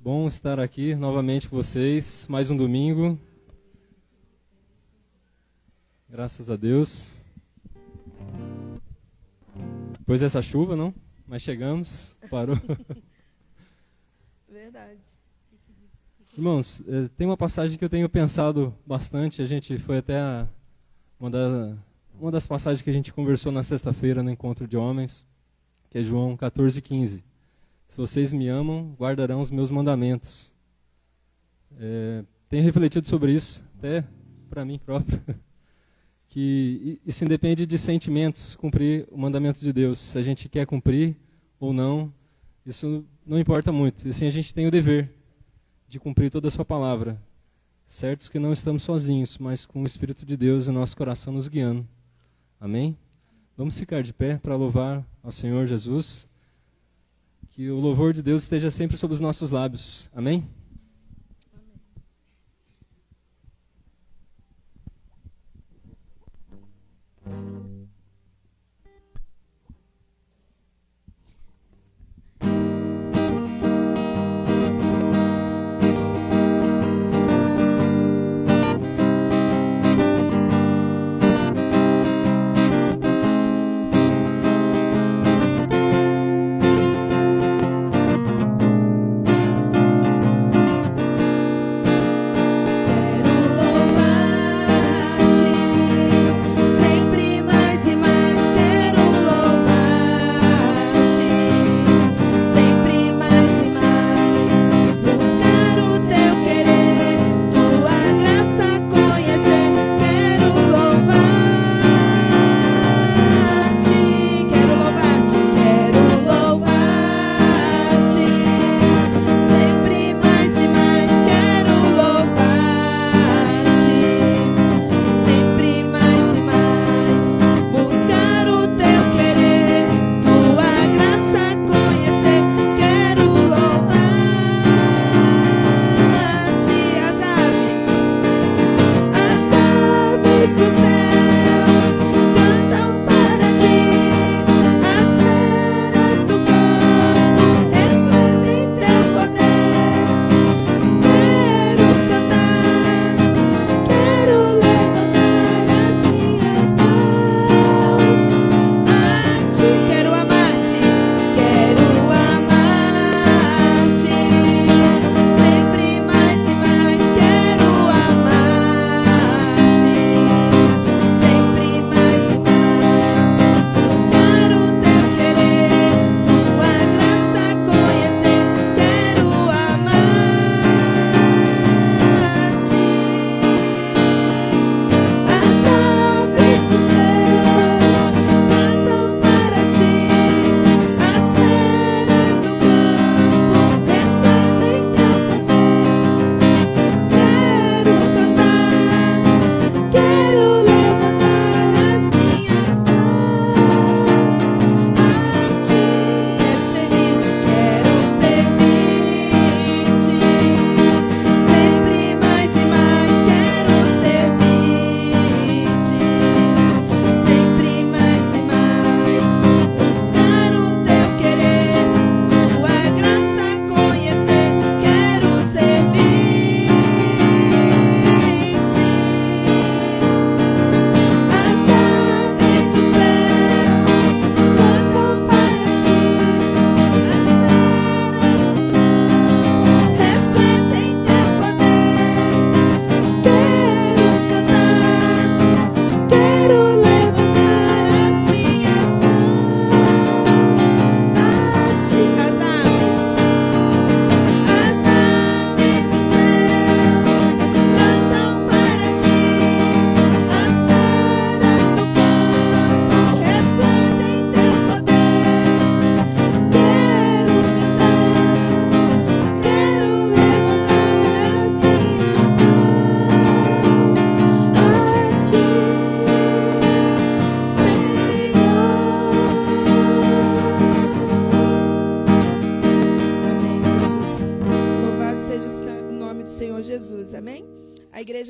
Bom estar aqui novamente com vocês, mais um domingo. Graças a Deus. Depois dessa chuva, não? Mas chegamos, parou. Verdade. Irmãos, tem uma passagem que eu tenho pensado bastante. A gente foi até uma das passagens que a gente conversou na sexta-feira no Encontro de Homens, que é João 14:15. Se vocês me amam, guardarão os meus mandamentos. Tenho refletido sobre isso, até para mim próprio, que isso independe de sentimentos, cumprir o mandamento de Deus. Se a gente quer cumprir ou não, isso não importa muito. E assim a gente tem o dever de cumprir toda a sua palavra. Certos que não estamos sozinhos, mas com o Espírito de Deus e o nosso coração nos guiando. Amém? Vamos ficar de pé para louvar ao Senhor Jesus. Que o louvor de Deus esteja sempre sobre os nossos lábios. Amém?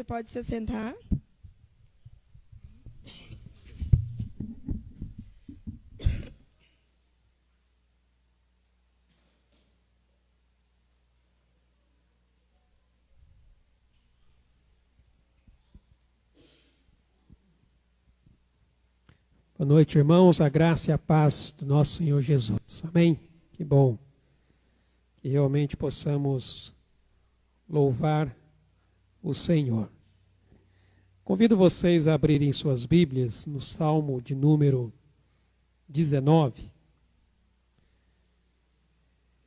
Pode se sentar. Boa noite, irmãos. A graça e a paz do nosso Senhor Jesus. Amém? Que bom que realmente possamos louvar o Senhor. Convido vocês a abrirem suas Bíblias no Salmo de número 19.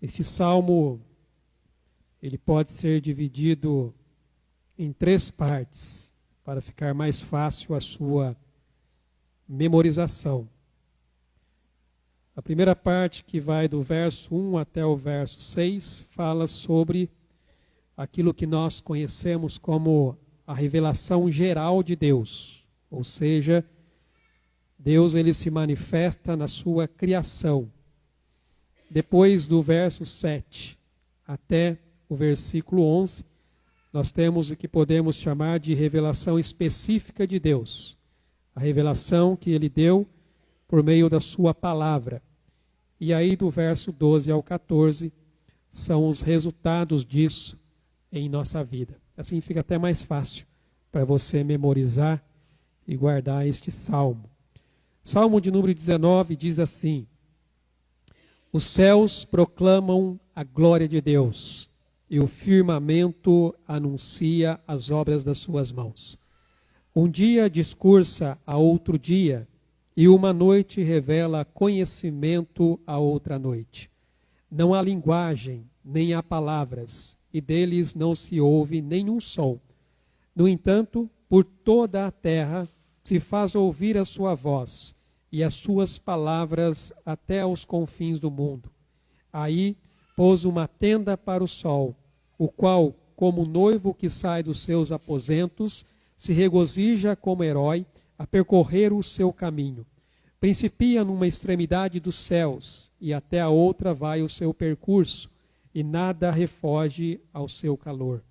Este salmo, ele pode ser dividido em 3 partes, para ficar mais fácil a sua memorização. A primeira parte, que vai do verso 1 até o verso 6, fala sobre aquilo que nós conhecemos como a revelação geral de Deus. Ou seja, Deus ele se manifesta na sua criação. Depois do verso 7 até o versículo 11, nós temos o que podemos chamar de revelação específica de Deus. A revelação que ele deu por meio da sua palavra. E aí do verso 12 ao 14 são os resultados disso em nossa vida. Assim fica até mais fácil para você memorizar e guardar este salmo. Salmo de número 19 diz assim: os céus proclamam a glória de Deus, e o firmamento anuncia as obras das suas mãos. Um dia discursa a outro dia, e uma noite revela conhecimento a outra noite. Não há linguagem, nem há palavras, e deles não se ouve nenhum som. No entanto, por toda a terra se faz ouvir a sua voz, e as suas palavras até aos confins do mundo. Aí pôs uma tenda para o sol, o qual, como noivo que sai dos seus aposentos, se regozija como herói a percorrer o seu caminho. Principia numa extremidade dos céus, e até a outra vai o seu percurso, e nada refoge ao seu calor.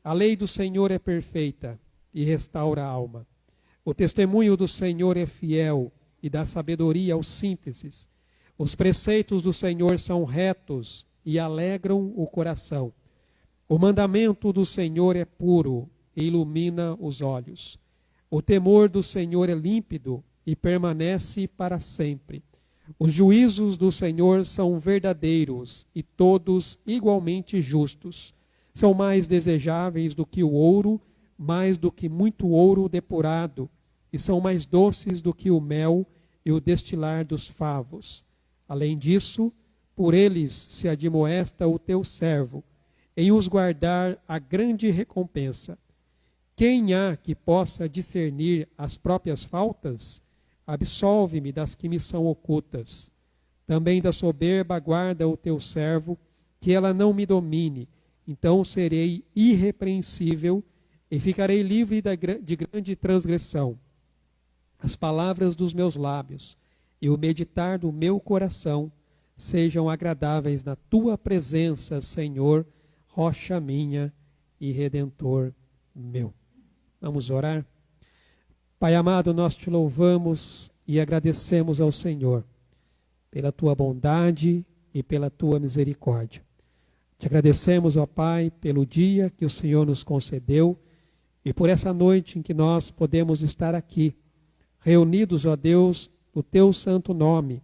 A lei do Senhor é perfeita, e restaura a alma. O testemunho do Senhor é fiel, e dá sabedoria aos simples. Os preceitos do Senhor são retos, e alegram o coração. O mandamento do Senhor é puro, e ilumina os olhos. O temor do Senhor é límpido e permanece para sempre. Os juízos do Senhor são verdadeiros e todos igualmente justos. São mais desejáveis do que o ouro, mais do que muito ouro depurado, e são mais doces do que o mel e o destilar dos favos. Além disso, por eles se admoesta o teu servo, em os guardar a grande recompensa. Quem há que possa discernir as próprias faltas? Absolve-me das que me são ocultas. Também da soberba guarda o teu servo, que ela não me domine. Então serei irrepreensível e ficarei livre de grande transgressão. As palavras dos meus lábios e o meditar do meu coração sejam agradáveis na tua presença, Senhor, rocha minha e redentor meu. Vamos orar? Pai amado, nós te louvamos e agradecemos ao Senhor pela tua bondade e pela tua misericórdia. Te agradecemos, ó Pai, pelo dia que o Senhor nos concedeu e por essa noite em que nós podemos estar aqui, reunidos, ó Deus, no teu santo nome,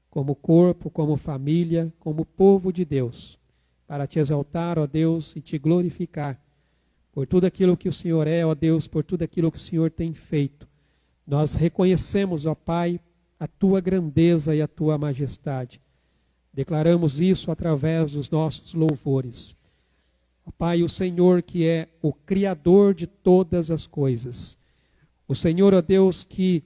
como corpo, como família, como povo de Deus, para te exaltar, ó Deus, e te glorificar por tudo aquilo que o Senhor é, ó Deus, por tudo aquilo que o Senhor tem feito. Nós reconhecemos, ó Pai, a tua grandeza e a tua majestade. Declaramos isso através dos nossos louvores. Ó Pai, o Senhor que é o Criador de todas as coisas. O Senhor, ó Deus, que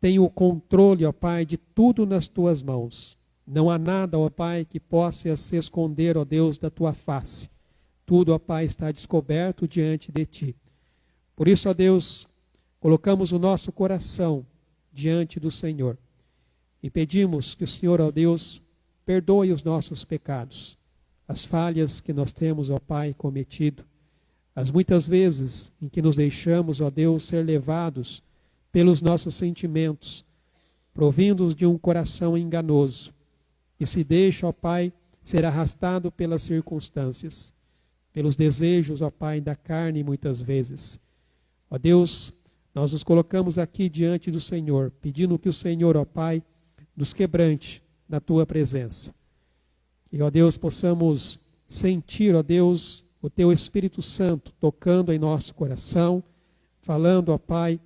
tem o controle, ó Pai, de tudo nas tuas mãos. Não há nada, ó Pai, que possa se esconder, ó Deus, da tua face. Tudo, ó Pai, está descoberto diante de ti. Por isso, ó Deus, colocamos o nosso coração diante do Senhor e pedimos que o Senhor, ó Deus, perdoe os nossos pecados, as falhas que nós temos, ó Pai, cometido, as muitas vezes em que nos deixamos, ó Deus, ser levados pelos nossos sentimentos, provindos de um coração enganoso, e se deixa, ó Pai, ser arrastado pelas circunstâncias, pelos desejos, ó Pai, da carne muitas vezes. Ó Deus, Nós nos colocamos aqui diante do Senhor, pedindo que o Senhor, ó Pai, nos quebrante na tua presença. E, ó Deus, possamos sentir, ó Deus, o teu Espírito Santo tocando em nosso coração, falando, ó Pai,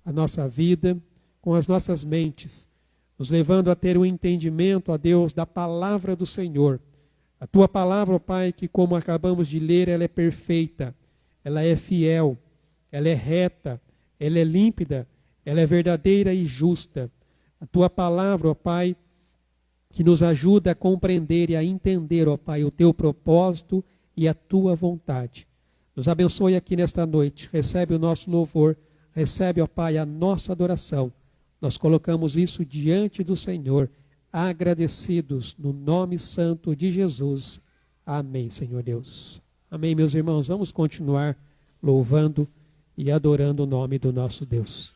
a nossa vida, com as nossas mentes, nos levando a ter um entendimento, ó Deus, da palavra do Senhor. A tua palavra, ó Pai, que como acabamos de ler, ela é perfeita, ela é fiel, ela é reta, ela é límpida, ela é verdadeira e justa. A tua palavra, ó Pai, que nos ajuda a compreender e a entender, ó Pai, o teu propósito e a tua vontade. Nos abençoe aqui nesta noite, recebe o nosso louvor, recebe, ó Pai, a nossa adoração. Nós colocamos isso diante do Senhor, agradecidos no nome santo de Jesus. Amém, Senhor Deus. Amém, meus irmãos. Vamos continuar louvando e adorando o nome do nosso Deus.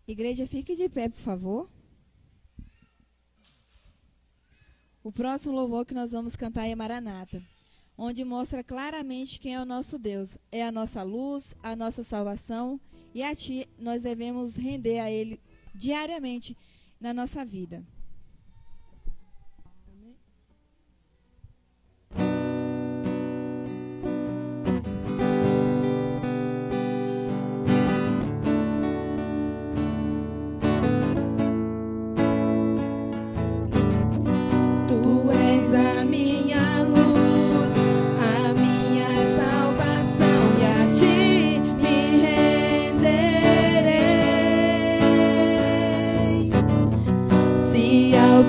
Igreja, fique de pé, por favor. O próximo louvor que nós vamos cantar é Maranata, onde mostra claramente quem é o nosso Deus. É a nossa luz, a nossa salvação, e a Ti nós devemos render a Ele diariamente na nossa vida.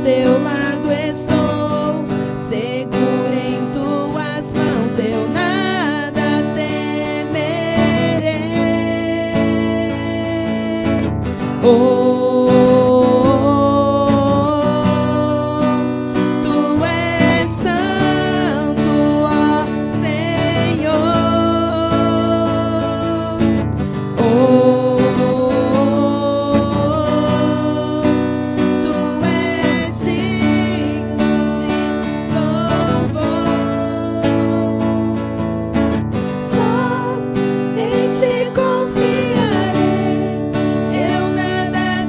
Teu lado estou, segura em tuas mãos, eu nada temerei. Tu és santo, ó Senhor. Só em ti confiarei, eu nada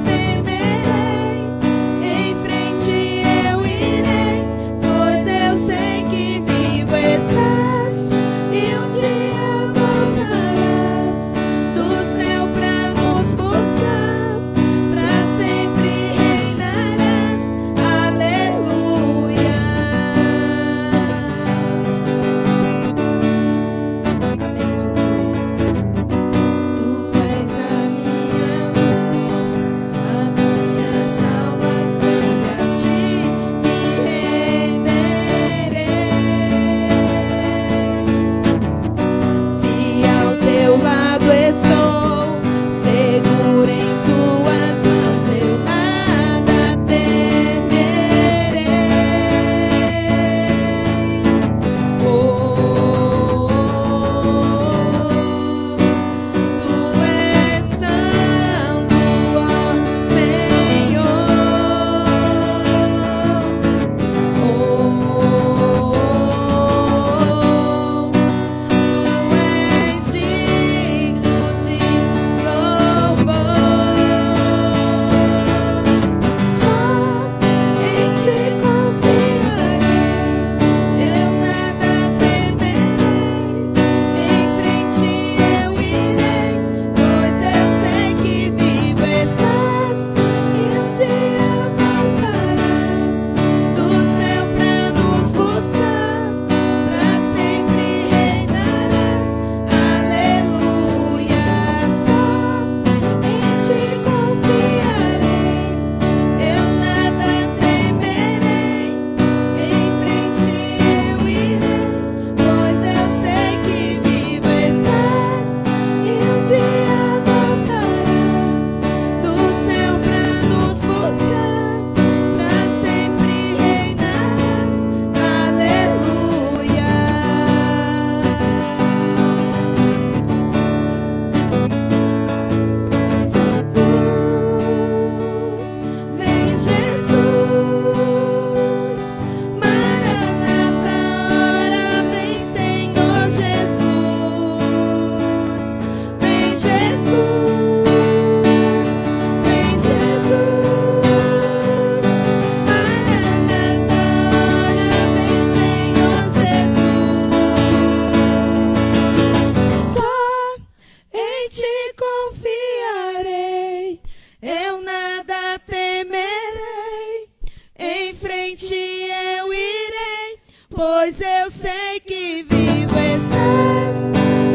pois eu sei que vivo estás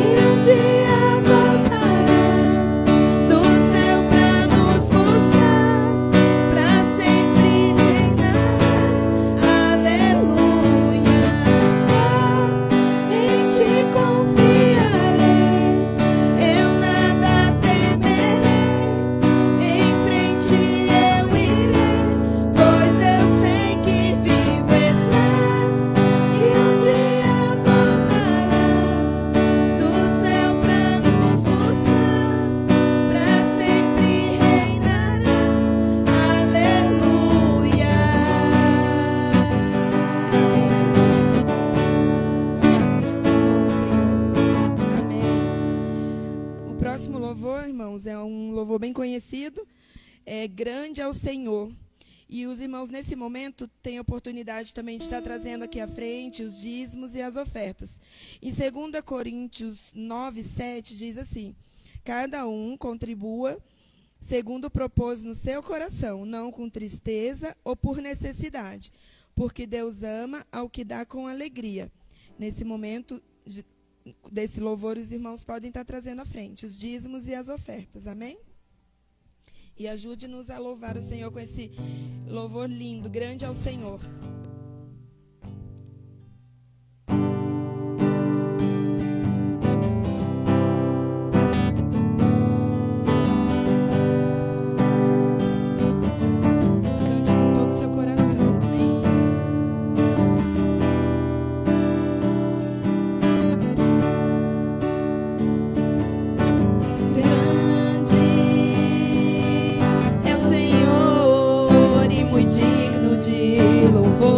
e um dia voltarás do céu pra nos buscar, pra sempre reinarás. Aleluia, só em ti confiarei, eu nada temerei, em frente eu irei, pois eu sei que vivo estás e um dia voltarás do céu pra nos buscar, pra sempre reinarás. Aleluia. Amém. O próximo louvor, irmãos, é um louvor bem conhecido. É Grande é o Senhor. E os irmãos, nesse momento, têm a oportunidade também de estar trazendo aqui à frente os dízimos e as ofertas. Em 2 Coríntios 9, 7, diz assim: cada um contribua segundo o propósito no seu coração, não com tristeza ou por necessidade, porque Deus ama ao que dá com alegria. Nesse momento desse louvor, os irmãos podem estar trazendo à frente os dízimos e as ofertas. Amém? E ajude-nos a louvar o Senhor com esse louvor lindo. Grande é o Senhor. Cante com todo o seu coração. Amém. Grande é o Senhor e muito digno de louvor.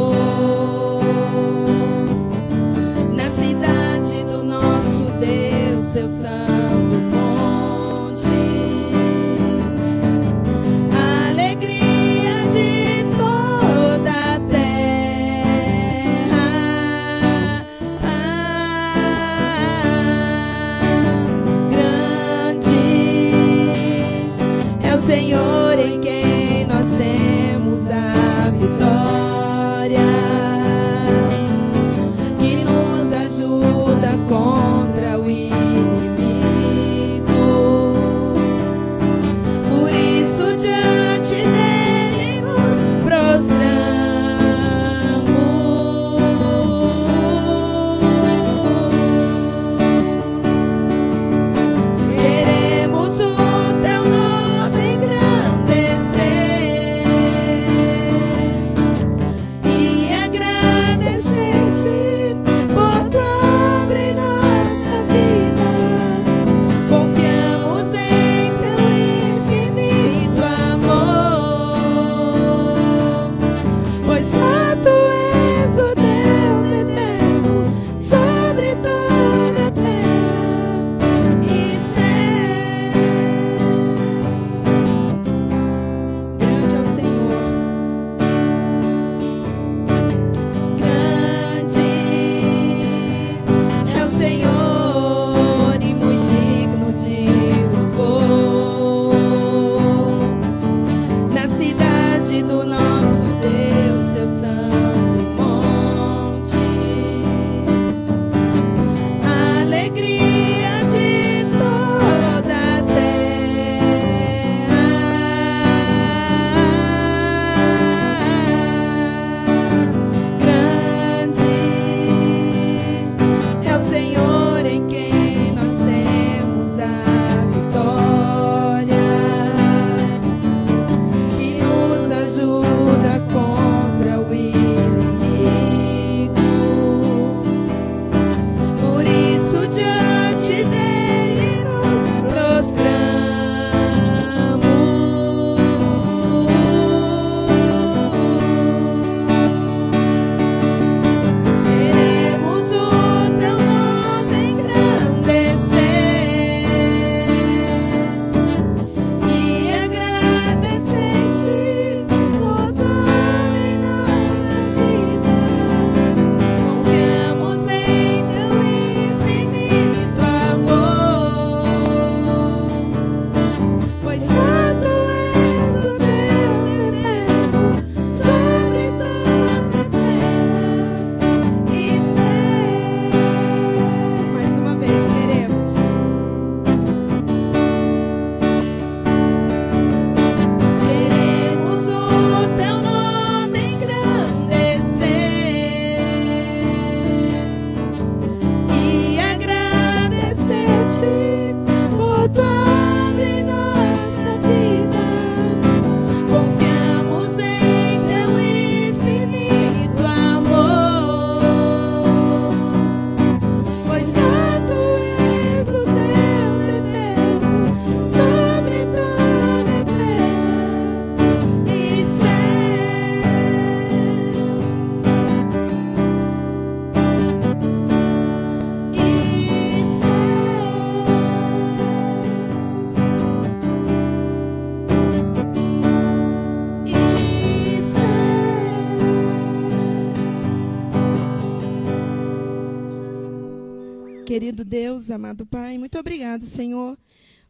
Querido Deus, amado Pai, muito obrigado, Senhor,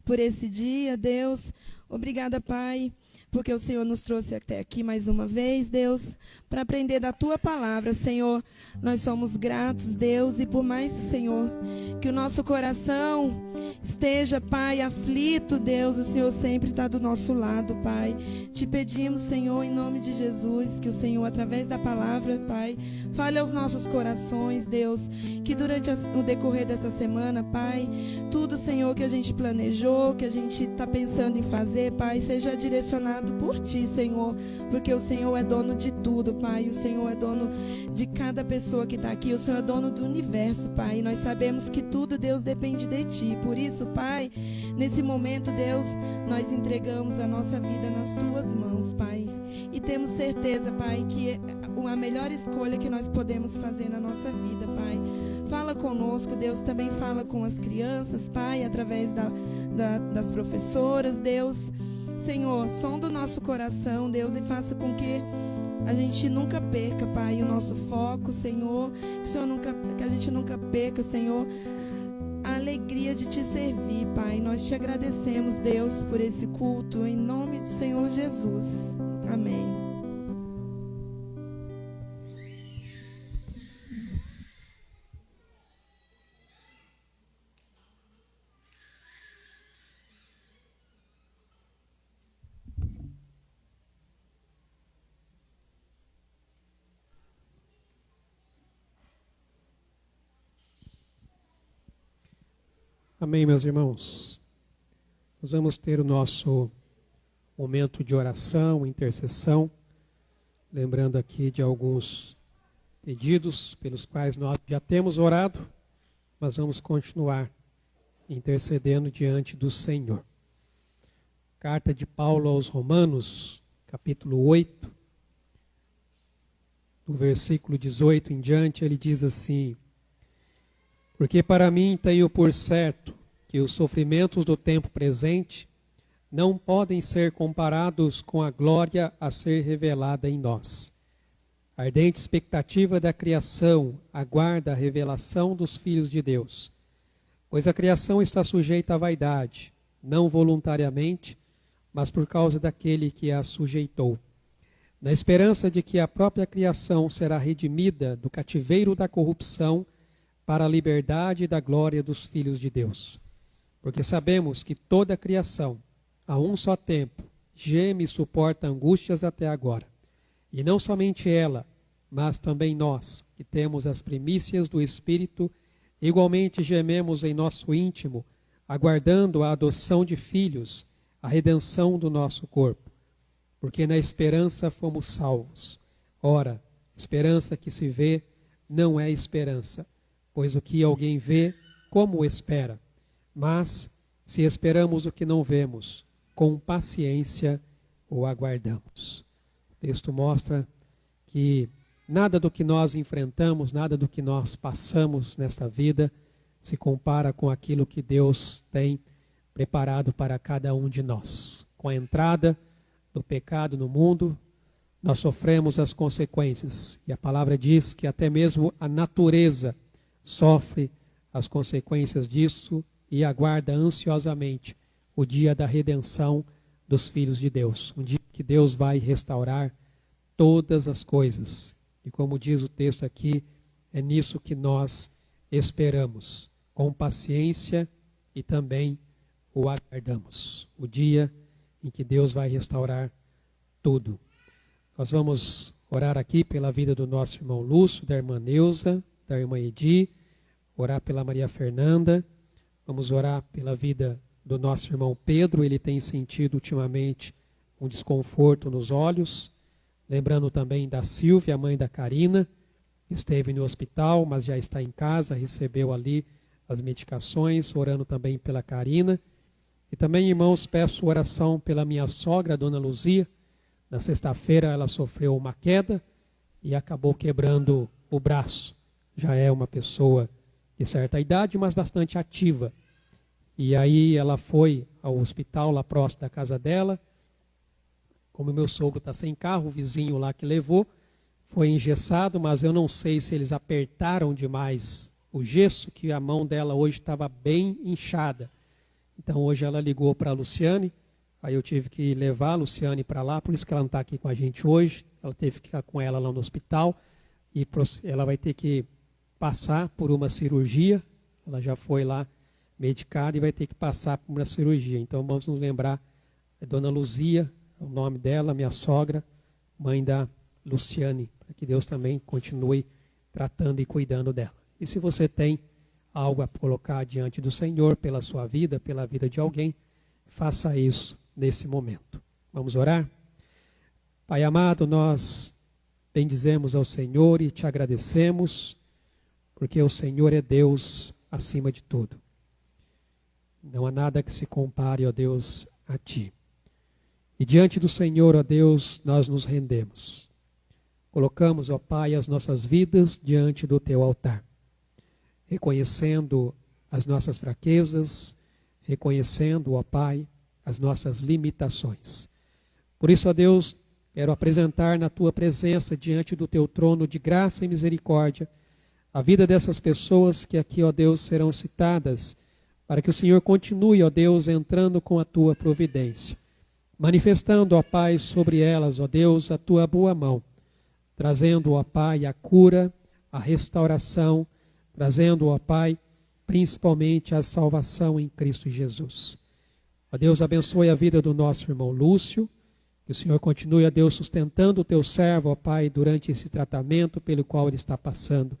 por esse dia, Deus. Obrigada, Pai, porque o Senhor nos trouxe até aqui mais uma vez, Deus, para aprender da Tua palavra, Senhor. Nós somos gratos, Deus, e por mais, Senhor, que o nosso coração esteja, Pai, aflito, Deus, o Senhor sempre está do nosso lado, Pai. Te pedimos, Senhor, em nome de Jesus, que o Senhor, através da palavra, Pai, fale aos nossos corações, Deus, que durante o decorrer dessa semana, Pai, tudo, Senhor, que a gente planejou, que a gente está pensando em fazer, Pai, seja direcionado por Ti, Senhor, porque o Senhor é dono de tudo, Pai, o Senhor é dono de cada pessoa que está aqui, o Senhor é dono do universo, Pai, e nós sabemos que tudo, Deus, depende de Ti. Por isso, Pai, nesse momento, Deus, nós entregamos a nossa vida nas Tuas mãos, Pai, e temos certeza, Pai, que a melhor escolha que nós podemos fazer na nossa vida, Pai. Fala conosco, Deus, também fala com as crianças, Pai, através das professoras, Deus. Senhor, sonda o nosso coração, Deus, e faça com que a gente nunca perca, Pai, o nosso foco, Senhor, que a gente nunca perca, Senhor, a alegria de Te servir, Pai. Nós Te agradecemos, Deus, por esse culto, em nome do Senhor Jesus. Amém. Amém, meus irmãos. Nós vamos ter o nosso momento de oração, intercessão, lembrando aqui de alguns pedidos pelos quais nós já temos orado, mas vamos continuar intercedendo diante do Senhor. Carta de Paulo aos Romanos, capítulo 8, do versículo 18 em diante, ele diz assim: porque para mim tenho por certo que os sofrimentos do tempo presente não podem ser comparados com a glória a ser revelada em nós. A ardente expectativa da criação aguarda a revelação dos filhos de Deus, pois a criação está sujeita à vaidade, não voluntariamente, mas por causa daquele que a sujeitou, na esperança de que a própria criação será redimida do cativeiro da corrupção para a liberdade da glória dos filhos de Deus. Porque sabemos que toda a criação, a um só tempo, geme e suporta angústias até agora. E não somente ela, mas também nós, que temos as primícias do Espírito, igualmente gememos em nosso íntimo, aguardando a adoção de filhos, a redenção do nosso corpo. Porque na esperança fomos salvos. Ora, esperança que se vê não é esperança, pois o que alguém vê, como espera? Mas, se esperamos o que não vemos, com paciência o aguardamos. O texto mostra que nada do que nós enfrentamos, nada do que nós passamos nesta vida, se compara com aquilo que Deus tem preparado para cada um de nós. Com a entrada do pecado no mundo, nós sofremos as consequências. E a palavra diz que até mesmo a natureza sofre as consequências disso e aguarda ansiosamente o dia da redenção dos filhos de Deus. Um dia que Deus vai restaurar todas as coisas. E como diz o texto aqui, é nisso que nós esperamos, com paciência, e também o aguardamos. O dia em que Deus vai restaurar tudo. Nós vamos orar aqui pela vida do nosso irmão Lúcio, da irmã Neuza, da irmã Edi, orar pela Maria Fernanda, vamos orar pela vida do nosso irmão Pedro. Ele tem sentido ultimamente um desconforto nos olhos, lembrando também da Silvia, a mãe da Karina, esteve no hospital, mas já está em casa, recebeu ali as medicações, orando também pela Karina. E também, irmãos, peço oração pela minha sogra, a dona Luzia. Na sexta-feira ela sofreu uma queda e acabou quebrando o braço. Já é uma pessoa de certa idade, mas bastante ativa. E aí ela foi ao hospital lá próximo da casa dela. Como meu sogro está sem carro, o vizinho lá que levou, foi engessado, mas eu não sei se eles apertaram demais o gesso, que a mão dela hoje estava bem inchada. Então hoje ela ligou para a Luciane, aí eu tive que levar a Luciane para lá, por isso que ela não está aqui com a gente hoje. Ela teve que ficar com ela lá no hospital e ela vai ter que passar por uma cirurgia. Ela já foi lá medicada e vai ter que passar por uma cirurgia. Então vamos nos lembrar, Dona Luzia, o nome dela, minha sogra, mãe da Luciane, para que Deus também continue tratando e cuidando dela. E se você tem algo a colocar diante do Senhor pela sua vida, pela vida de alguém, faça isso nesse momento. Vamos orar? Pai amado, nós bendizemos ao Senhor e te agradecemos, porque o Senhor é Deus acima de tudo. Não há nada que se compare, ó Deus, a ti. E diante do Senhor, ó Deus, nós nos rendemos. Colocamos, ó Pai, as nossas vidas diante do teu altar, reconhecendo as nossas fraquezas, reconhecendo, ó Pai, as nossas limitações. Por isso, ó Deus, quero apresentar na tua presença, diante do teu trono de graça e misericórdia, a vida dessas pessoas que aqui, ó Deus, serão citadas, para que o Senhor continue, ó Deus, entrando com a tua providência, manifestando, ó Pai, sobre elas, ó Deus, a tua boa mão, trazendo, ó Pai, a cura, a restauração, trazendo, ó Pai, principalmente a salvação em Cristo Jesus. Ó Deus, abençoe a vida do nosso irmão Lúcio, que o Senhor continue, ó Deus, sustentando o teu servo, ó Pai, durante esse tratamento pelo qual ele está passando.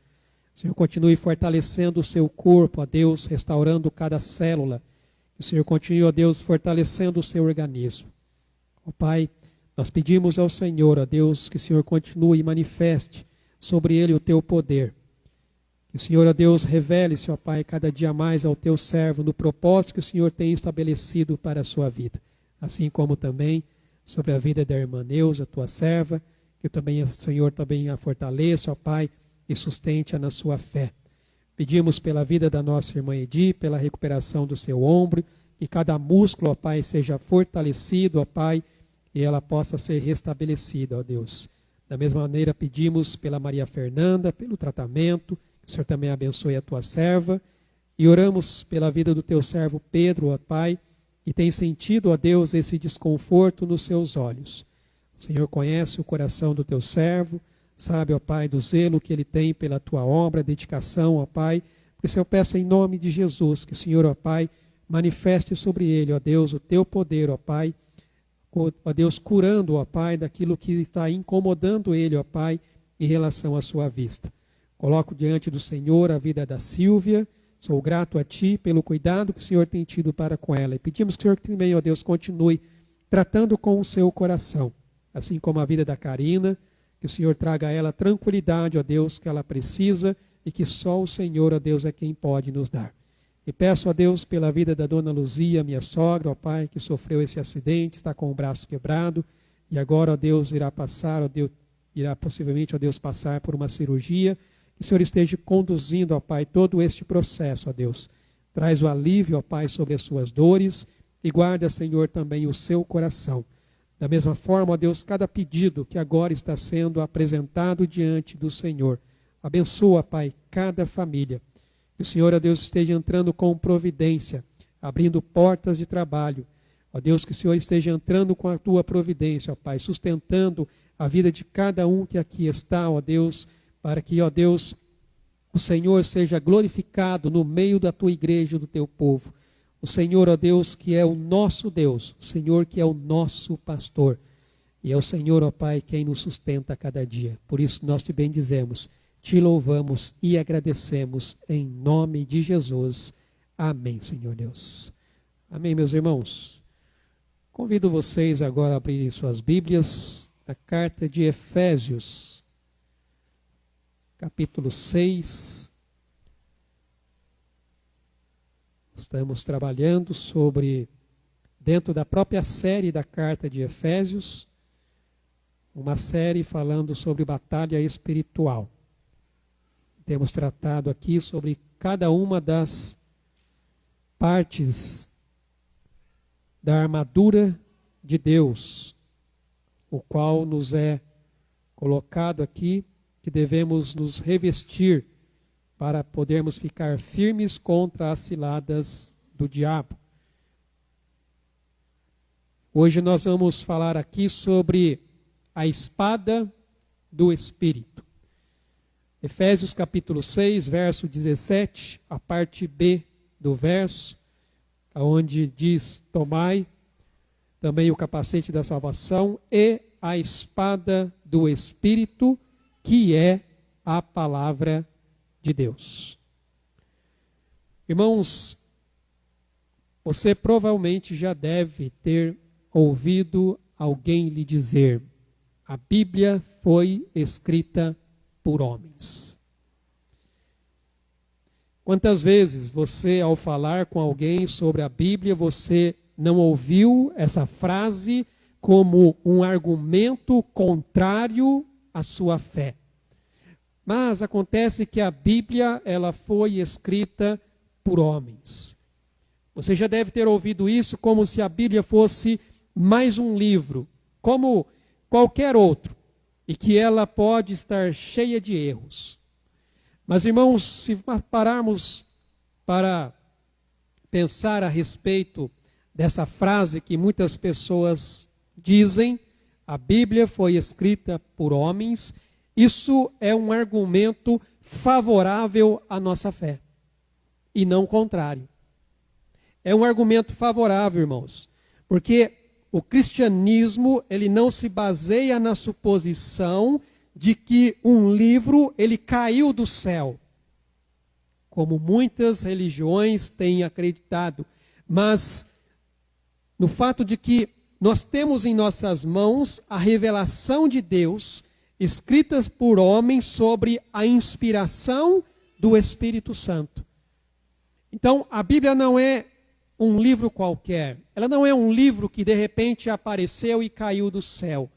O Senhor continue fortalecendo o seu corpo, ó Deus, restaurando cada célula. O Senhor continue, ó Deus, fortalecendo o seu organismo. Ó Pai, nós pedimos ao Senhor, ó Deus, que o Senhor continue e manifeste sobre ele o teu poder. Que o Senhor, ó Deus, revele-se, ó Pai, cada dia mais ao teu servo no propósito que o Senhor tem estabelecido para a sua vida. Assim como também sobre a vida da irmã Neuza, tua serva, que também, o Senhor também a fortaleça, ó Pai, e sustente-a na sua fé. Pedimos pela vida da nossa irmã Edi, pela recuperação do seu ombro, que cada músculo, ó Pai, seja fortalecido, ó Pai, e ela possa ser restabelecida, ó Deus. Da mesma maneira, pedimos pela Maria Fernanda, pelo tratamento, que o Senhor também abençoe a tua serva, e oramos pela vida do teu servo Pedro, ó Pai, que tem sentido, ó Deus, esse desconforto nos seus olhos. O Senhor conhece o coração do teu servo, sabe, ó Pai, do zelo que ele tem pela tua obra, dedicação, ó Pai. Por isso eu peço em nome de Jesus que o Senhor, ó Pai, manifeste sobre ele, ó Deus, o teu poder, ó Pai, ó Deus, curando, ó Pai, daquilo que está incomodando ele, ó Pai, em relação à sua vista. Coloco diante do Senhor a vida da Silvia, sou grato a Ti pelo cuidado que o Senhor tem tido para com ela. E pedimos que o Senhor também, ó Deus, continue tratando com o seu coração, assim como a vida da Karina, que o Senhor traga a ela tranquilidade, ó Deus, que ela precisa e que só o Senhor, ó Deus, é quem pode nos dar. E peço a Deus pela vida da dona Luzia, minha sogra, ó Pai, que sofreu esse acidente, está com o braço quebrado, e agora, ó Deus, irá passar, ó Deus, irá possivelmente, ó Deus, passar por uma cirurgia. Que o Senhor esteja conduzindo, ó Pai, todo este processo, ó Deus. Traz o alívio, ó Pai, sobre as suas dores, e guarda, Senhor, também o seu coração. Da mesma forma, ó Deus, cada pedido que agora está sendo apresentado diante do Senhor. Abençoa, Pai, cada família. Que o Senhor, ó Deus, esteja entrando com providência, abrindo portas de trabalho. Ó Deus, que o Senhor esteja entrando com a tua providência, ó Pai, sustentando a vida de cada um que aqui está, ó Deus, para que, ó Deus, o Senhor seja glorificado no meio da tua igreja, do teu povo. O Senhor, ó Deus, que é o nosso Deus, o Senhor que é o nosso pastor. E é o Senhor, ó Pai, quem nos sustenta a cada dia. Por isso nós te bendizemos, te louvamos e agradecemos em nome de Jesus. Amém, Senhor Deus. Amém, meus irmãos. Convido vocês agora a abrirem suas Bíblias na carta de Efésios, capítulo 6. Estamos trabalhando sobre, dentro da própria série da carta de Efésios, uma série falando sobre batalha espiritual. Temos tratado aqui sobre cada uma das partes da armadura de Deus, o qual nos é colocado aqui, que devemos nos revestir para podermos ficar firmes contra as ciladas do diabo. Hoje nós vamos falar aqui sobre a espada do Espírito. Efésios capítulo 6, verso 17, a parte B do verso, onde diz: tomai também o capacete da salvação e a espada do Espírito, que é a palavra de Deus. Irmãos, você provavelmente já deve ter ouvido alguém lhe dizer: a Bíblia foi escrita por homens. Quantas vezes você, ao falar com alguém sobre a Bíblia, você não ouviu essa frase como um argumento contrário à sua fé? Mas acontece que a Bíblia, ela foi escrita por homens. Você já deve ter ouvido isso como se a Bíblia fosse mais um livro, como qualquer outro, e que ela pode estar cheia de erros. Mas, irmãos, se pararmos para pensar a respeito dessa frase que muitas pessoas dizem, a Bíblia foi escrita por homens, isso é um argumento favorável à nossa fé, e não o contrário. É um argumento favorável, irmãos, porque o cristianismo, ele não se baseia na suposição de que um livro, ele caiu do céu, como muitas religiões têm acreditado, mas no fato de que nós temos em nossas mãos a revelação de Deus, escritas por homens sobre a inspiração do Espírito Santo. Então, a Bíblia não é um livro qualquer. Ela não é um livro que de repente apareceu e caiu do céu.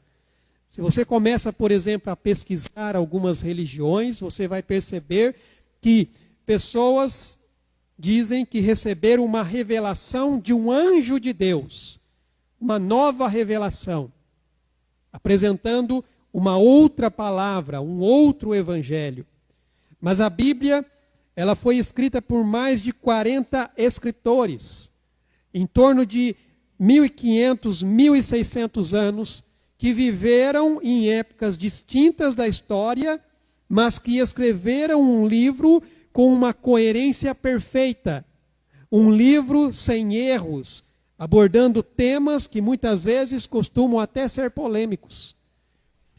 Se você começa, por exemplo, a pesquisar algumas religiões, você vai perceber que pessoas dizem que receberam uma revelação de um anjo de Deus, uma nova revelação, apresentando uma outra palavra, um outro evangelho. Mas a Bíblia, ela foi escrita por mais de 40 escritores, em torno de 1.500, 1.600 anos, que viveram em épocas distintas da história, mas que escreveram um livro com uma coerência perfeita. Um livro sem erros, abordando temas que muitas vezes costumam até ser polêmicos.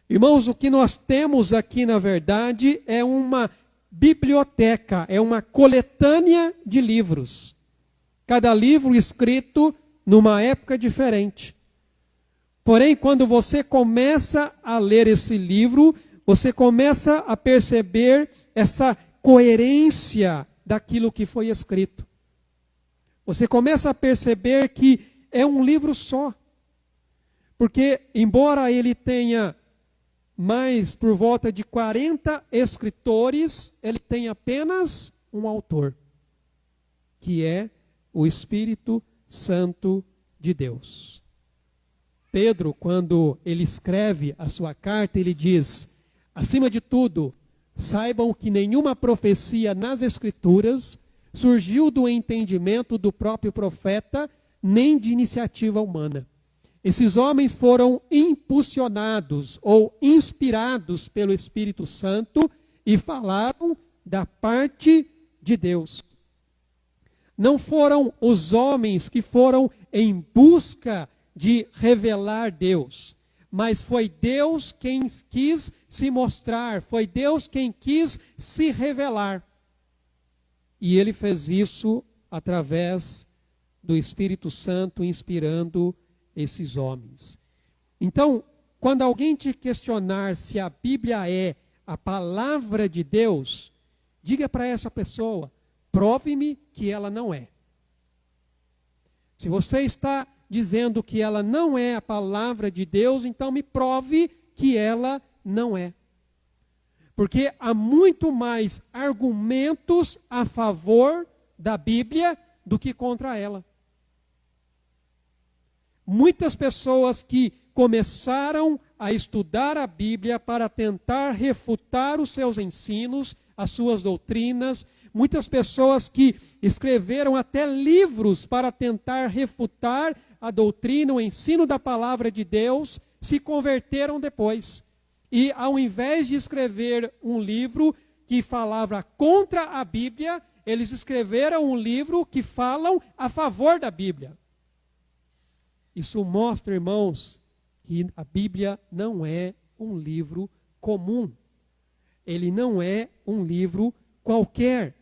Irmãos, o que nós temos aqui, na verdade, é uma biblioteca, é uma coletânea de livros. Cada livro escrito numa época diferente. Porém, quando você começa a ler esse livro, você começa a perceber essa coerência daquilo que foi escrito. Você começa a perceber que é um livro só. Porque, embora ele tenha mais por volta de 40 escritores, ele tem apenas um autor, que é o Espírito Santo de Deus. Pedro, quando ele escreve a sua carta, ele diz: acima de tudo, saibam que nenhuma profecia nas Escrituras surgiu do entendimento do próprio profeta, nem de iniciativa humana. Esses homens foram impulsionados ou inspirados pelo Espírito Santo e falaram da parte de Deus. Não foram os homens que foram em busca de revelar Deus, mas foi Deus quem quis se mostrar, foi Deus quem quis se revelar. E ele fez isso através do Espírito Santo, inspirando esses homens. Então, quando alguém te questionar se a Bíblia é a palavra de Deus, diga para essa pessoa: prove-me que ela não é. Se você está dizendo que ela não é a palavra de Deus, então me prove que ela não é. Porque há muito mais argumentos a favor da Bíblia do que contra ela. Muitas pessoas que começaram a estudar a Bíblia para tentar refutar os seus ensinos, as suas doutrinas, muitas pessoas que escreveram até livros para tentar refutar a doutrina, o ensino da palavra de Deus, se converteram depois. E ao invés de escrever um livro que falava contra a Bíblia, eles escreveram um livro que falam a favor da Bíblia. Isso mostra, irmãos, que a Bíblia não é um livro comum. Ele não é um livro qualquer.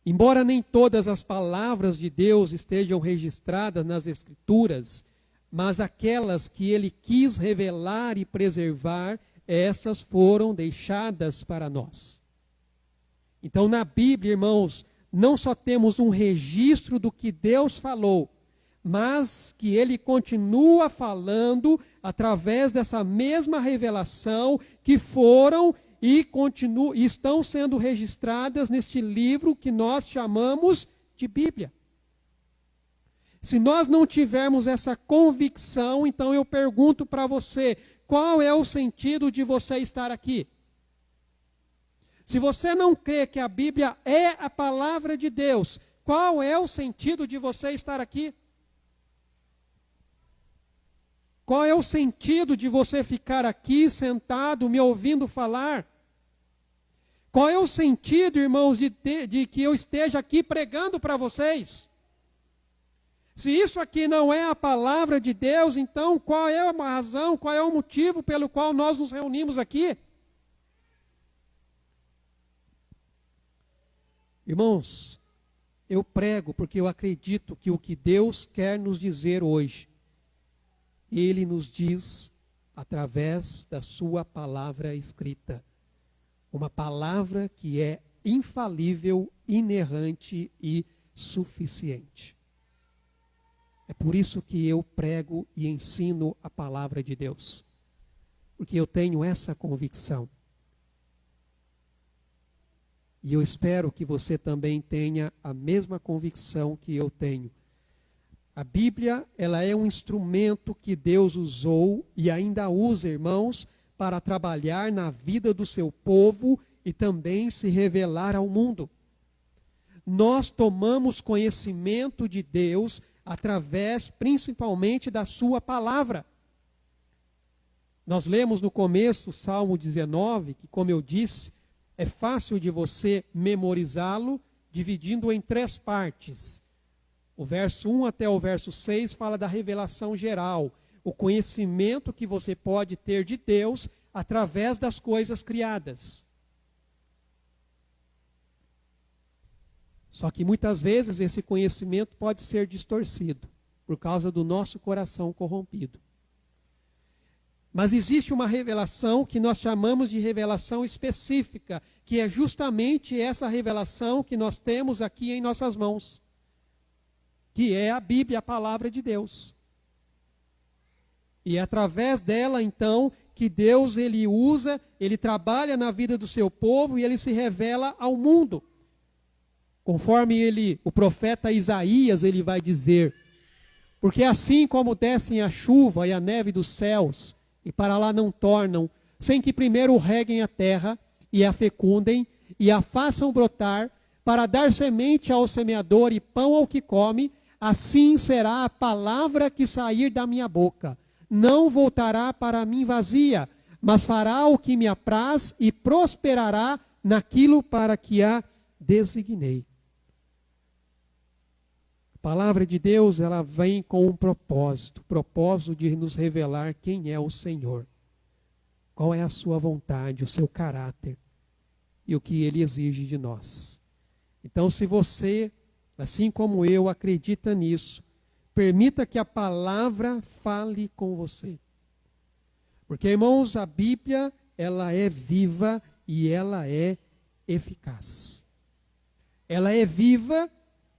Embora nem todas as palavras de Deus estejam registradas nas Escrituras, mas aquelas que ele quis revelar e preservar, essas foram deixadas para nós. Então, na Bíblia, irmãos, não só temos um registro do que Deus falou, mas que ele continua falando através dessa mesma revelação que foram e estão sendo registradas neste livro que nós chamamos de Bíblia. Se nós não tivermos essa convicção, então eu pergunto para você, qual é o sentido de você estar aqui? Se você não crê que a Bíblia é a palavra de Deus, qual é o sentido de você estar aqui? Qual é o sentido de você ficar aqui sentado me ouvindo falar? Qual é o sentido, irmãos, de que eu esteja aqui pregando para vocês? Se isso aqui não é a palavra de Deus, então qual é a razão, qual é o motivo pelo qual nós nos reunimos aqui? Irmãos, eu prego porque eu acredito que o que Deus quer nos dizer hoje, Ele nos diz através da sua palavra escrita. Uma palavra que é infalível, inerrante e suficiente. É por isso que eu prego e ensino a palavra de Deus. Porque eu tenho essa convicção. E eu espero que você também tenha a mesma convicção que eu tenho. A Bíblia, ela é um instrumento que Deus usou e ainda usa, irmãos, para trabalhar na vida do seu povo e também se revelar ao mundo. Nós tomamos conhecimento de Deus através, principalmente, da sua palavra. Nós lemos no começo o Salmo 19, que, como eu disse, é fácil de você memorizá-lo, dividindo em 3 partes. O verso 1 até o verso 6 fala da revelação geral, o conhecimento que você pode ter de Deus através das coisas criadas. Só que muitas vezes esse conhecimento pode ser distorcido por causa do nosso coração corrompido. Mas existe uma revelação que nós chamamos de revelação específica, que é justamente essa revelação que nós temos aqui em nossas mãos, que é a Bíblia, a palavra de Deus. E é através dela, então, que Deus ele usa, ele trabalha na vida do seu povo e ele se revela ao mundo. Conforme o profeta Isaías, ele vai dizer, porque assim como descem a chuva e a neve dos céus, e para lá não tornam, sem que primeiro reguem a terra, e a fecundem, e a façam brotar, para dar semente ao semeador e pão ao que come, assim será a palavra que sair da minha boca. Não voltará para mim vazia, mas fará o que me apraz e prosperará naquilo para que a designei. A palavra de Deus, ela vem com um propósito de nos revelar quem é o Senhor. Qual é a sua vontade, o seu caráter e o que Ele exige de nós. Então, se você, assim como eu, acredita nisso, permita que a palavra fale com você. Porque, irmãos, a Bíblia, ela é viva e ela é eficaz. Ela é viva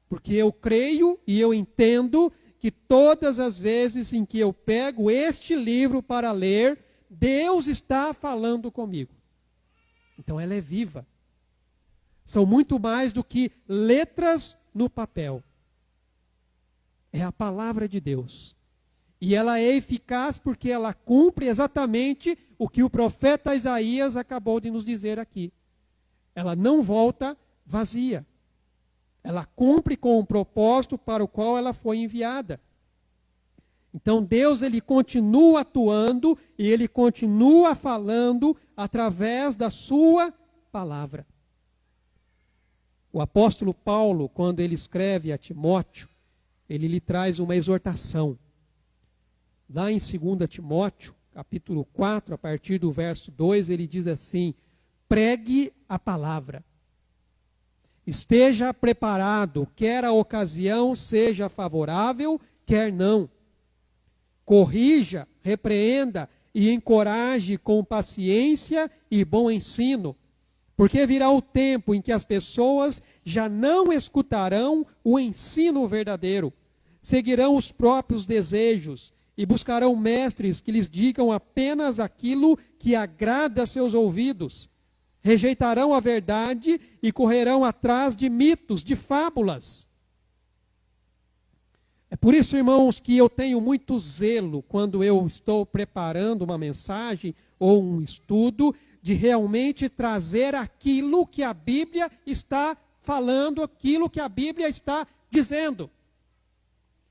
porque eu creio e eu entendo que todas as vezes em que eu pego este livro para ler, Deus está falando comigo. Então ela é viva. São muito mais do que letras no papel. É a palavra de Deus. E ela é eficaz porque ela cumpre exatamente o que o profeta Isaías acabou de nos dizer aqui. Ela não volta vazia. Ela cumpre com o propósito para o qual ela foi enviada. Então Deus, ele continua atuando e ele continua falando através da sua palavra. O apóstolo Paulo, quando ele escreve a Timóteo, ele lhe traz uma exortação. Lá em 2 Timóteo, capítulo 4, a partir do verso 2, ele diz assim: pregue a palavra. Esteja preparado, quer a ocasião seja favorável, quer não. Corrija, repreenda e encoraje com paciência e bom ensino, porque virá o tempo em que as pessoas já não escutarão o ensino verdadeiro, seguirão os próprios desejos e buscarão mestres que lhes digam apenas aquilo que agrada a seus ouvidos. Rejeitarão a verdade e correrão atrás de mitos, de fábulas. É por isso, irmãos, que eu tenho muito zelo quando eu estou preparando uma mensagem ou um estudo, de realmente trazer aquilo que a Bíblia está falando, aquilo que a Bíblia está dizendo.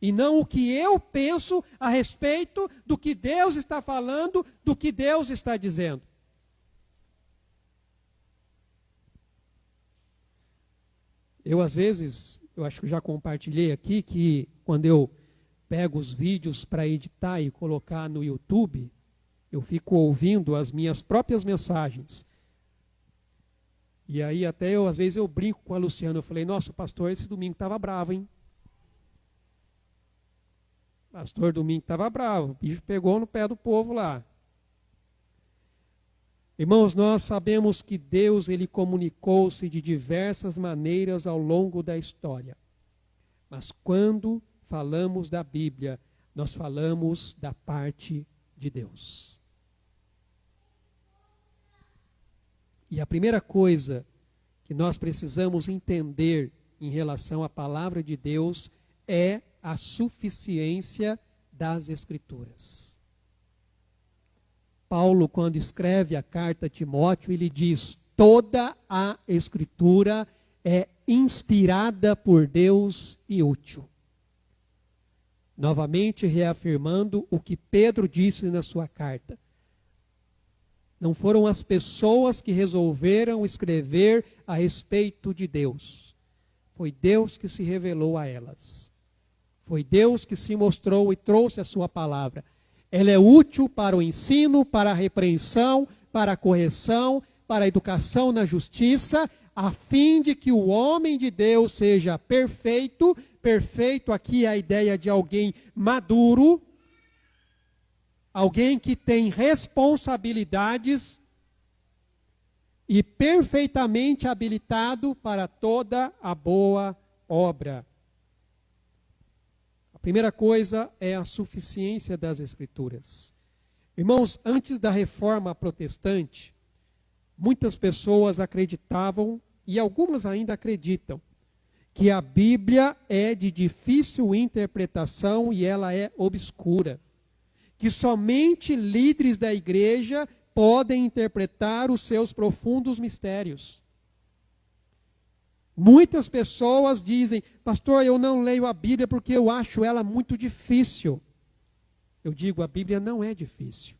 E não o que eu penso a respeito do que Deus está falando, do que Deus está dizendo. Eu, às vezes, eu acho que já compartilhei aqui, que quando eu pego os vídeos para editar e colocar no YouTube, eu fico ouvindo as minhas próprias mensagens. E aí até às vezes eu brinco com a Luciana, eu falei: nossa, pastor, esse domingo estava bravo, hein? Pastor, domingo estava bravo, o bicho pegou no pé do povo lá. Irmãos, nós sabemos que Deus, ele comunicou-se de diversas maneiras ao longo da história. Mas quando falamos da Bíblia, nós falamos da parte de Deus. E a primeira coisa que nós precisamos entender em relação à palavra de Deus é a suficiência das Escrituras. Paulo, quando escreve a carta a Timóteo, ele diz: toda a Escritura é inspirada por Deus e útil. Novamente reafirmando o que Pedro disse na sua carta. Não foram as pessoas que resolveram escrever a respeito de Deus. Foi Deus que se revelou a elas. Foi Deus que se mostrou e trouxe a sua palavra. Ela é útil para o ensino, para a repreensão, para a correção, para a educação na justiça, a fim de que o homem de Deus seja perfeito. Perfeito aqui é a ideia de alguém maduro, alguém que tem responsabilidades e perfeitamente habilitado para toda a boa obra. A primeira coisa é a suficiência das Escrituras. Irmãos, antes da reforma protestante, muitas pessoas acreditavam, e algumas ainda acreditam, que a Bíblia é de difícil interpretação e ela é obscura. Que somente líderes da igreja podem interpretar os seus profundos mistérios. Muitas pessoas dizem: pastor, eu não leio a Bíblia porque eu acho ela muito difícil. Eu digo: a Bíblia não é difícil.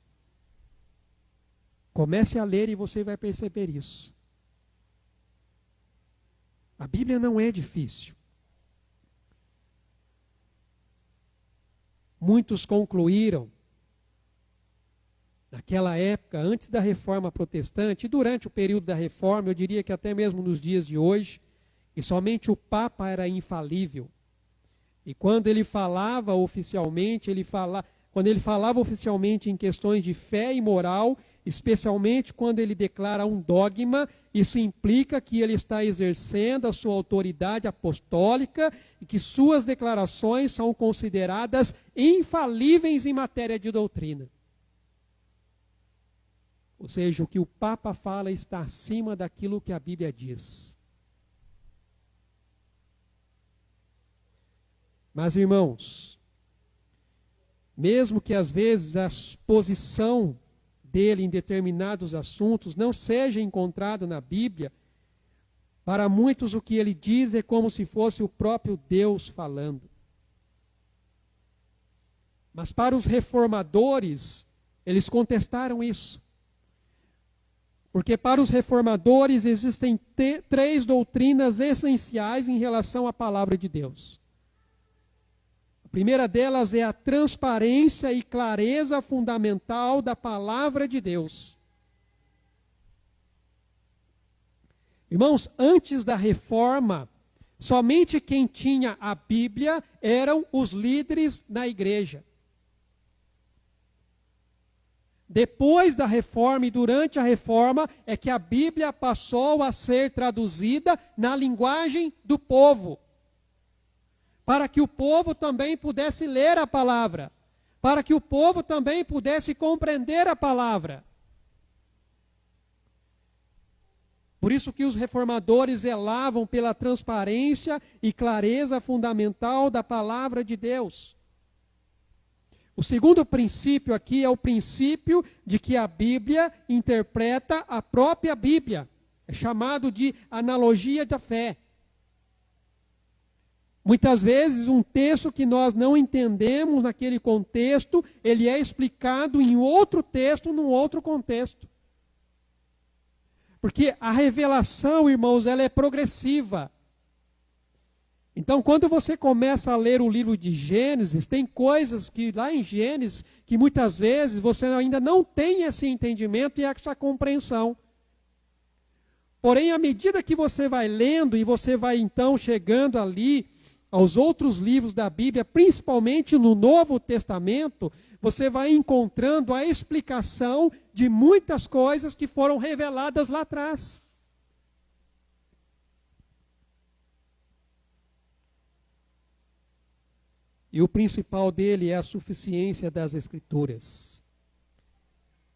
Comece a ler e você vai perceber isso. A Bíblia não é difícil. Muitos concluíram, naquela época, antes da reforma protestante, e durante o período da reforma, eu diria que até mesmo nos dias de hoje, que somente o Papa era infalível. E quando ele falava oficialmente, quando ele falava oficialmente em questões de fé e moral, especialmente quando ele declara um dogma, isso implica que ele está exercendo a sua autoridade apostólica e que suas declarações são consideradas infalíveis em matéria de doutrina. Ou seja, o que o Papa fala está acima daquilo que a Bíblia diz. Mas, irmãos, mesmo que às vezes a posição dele em determinados assuntos não seja encontrado na Bíblia, para muitos o que ele diz é como se fosse o próprio Deus falando. Mas para os reformadores, eles contestaram isso. Porque para os reformadores existem três doutrinas essenciais em relação à palavra de Deus. A primeira delas é a transparência e clareza fundamental da palavra de Deus. Irmãos, antes da reforma, somente quem tinha a Bíblia eram os líderes da igreja. Depois da reforma e durante a reforma é que a Bíblia passou a ser traduzida na linguagem do povo, para que o povo também pudesse ler a palavra, para que o povo também pudesse compreender a palavra. Por isso que os reformadores zelavam pela transparência e clareza fundamental da palavra de Deus. O segundo princípio aqui é o princípio de que a Bíblia interpreta a própria Bíblia. É chamado de analogia da fé. Muitas vezes um texto que nós não entendemos naquele contexto, ele é explicado em outro texto, num outro contexto. Porque a revelação, irmãos, ela é progressiva. Então, quando você começa a ler o livro de Gênesis, tem coisas que lá em Gênesis, que muitas vezes você ainda não tem esse entendimento e essa compreensão. Porém, à medida que você vai lendo e você vai então chegando ali aos outros livros da Bíblia, principalmente no Novo Testamento, você vai encontrando a explicação de muitas coisas que foram reveladas lá atrás. E o principal dele é a suficiência das Escrituras.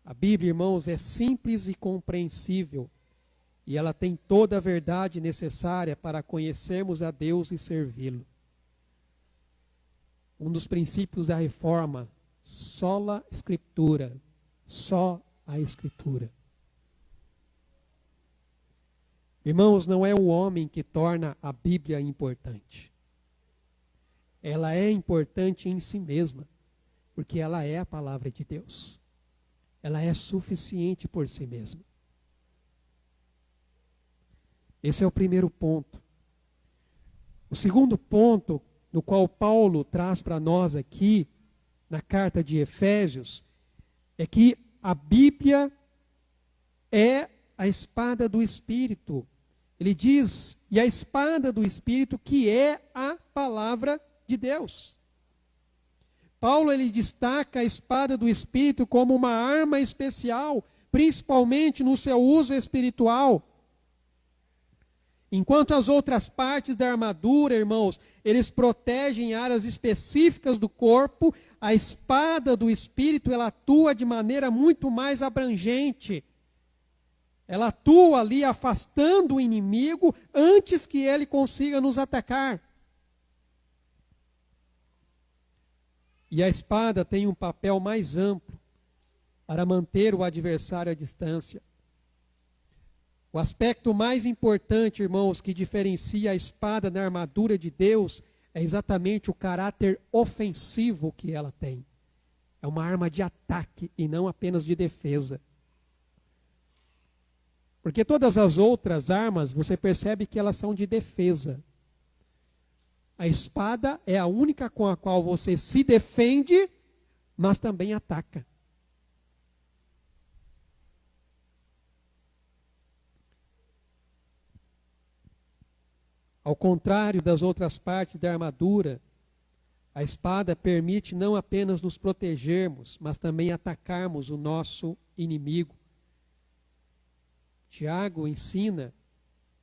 A Bíblia, irmãos, é simples e compreensível. E ela tem toda a verdade necessária para conhecermos a Deus e servi-lo. Um dos princípios da reforma, sola Escritura, só a Escritura. Irmãos, não é o homem que torna a Bíblia importante. Ela é importante em si mesma, porque ela é a palavra de Deus. Ela é suficiente por si mesma. Esse é o primeiro ponto. O segundo ponto, no qual Paulo traz para nós aqui, na carta de Efésios, é que a Bíblia é a espada do Espírito. Ele diz, e a espada do Espírito que é a palavra de Deus. Paulo ele destaca a espada do Espírito como uma arma especial, principalmente no seu uso espiritual. Enquanto as outras partes da armadura, irmãos, eles protegem áreas específicas do corpo, a espada do Espírito, ela atua de maneira muito mais abrangente. Ela atua ali afastando o inimigo antes que ele consiga nos atacar. E a espada tem um papel mais amplo para manter o adversário à distância. O aspecto mais importante, irmãos, que diferencia a espada da armadura de Deus é exatamente o caráter ofensivo que ela tem. É uma arma de ataque e não apenas de defesa. Porque todas as outras armas, você percebe que elas são de defesa. A espada é a única com a qual você se defende, mas também ataca. Ao contrário das outras partes da armadura, a espada permite não apenas nos protegermos, mas também atacarmos o nosso inimigo. Tiago ensina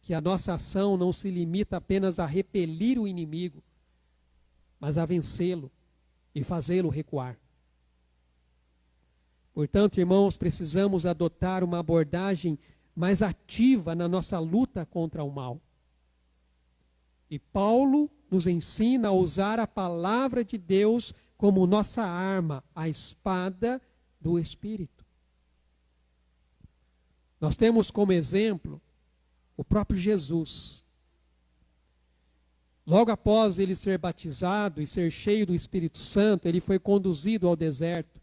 que a nossa ação não se limita apenas a repelir o inimigo, mas a vencê-lo e fazê-lo recuar. Portanto, irmãos, precisamos adotar uma abordagem mais ativa na nossa luta contra o mal. E Paulo nos ensina a usar a palavra de Deus como nossa arma, a espada do Espírito. Nós temos como exemplo o próprio Jesus. Logo após ele ser batizado e ser cheio do Espírito Santo, ele foi conduzido ao deserto.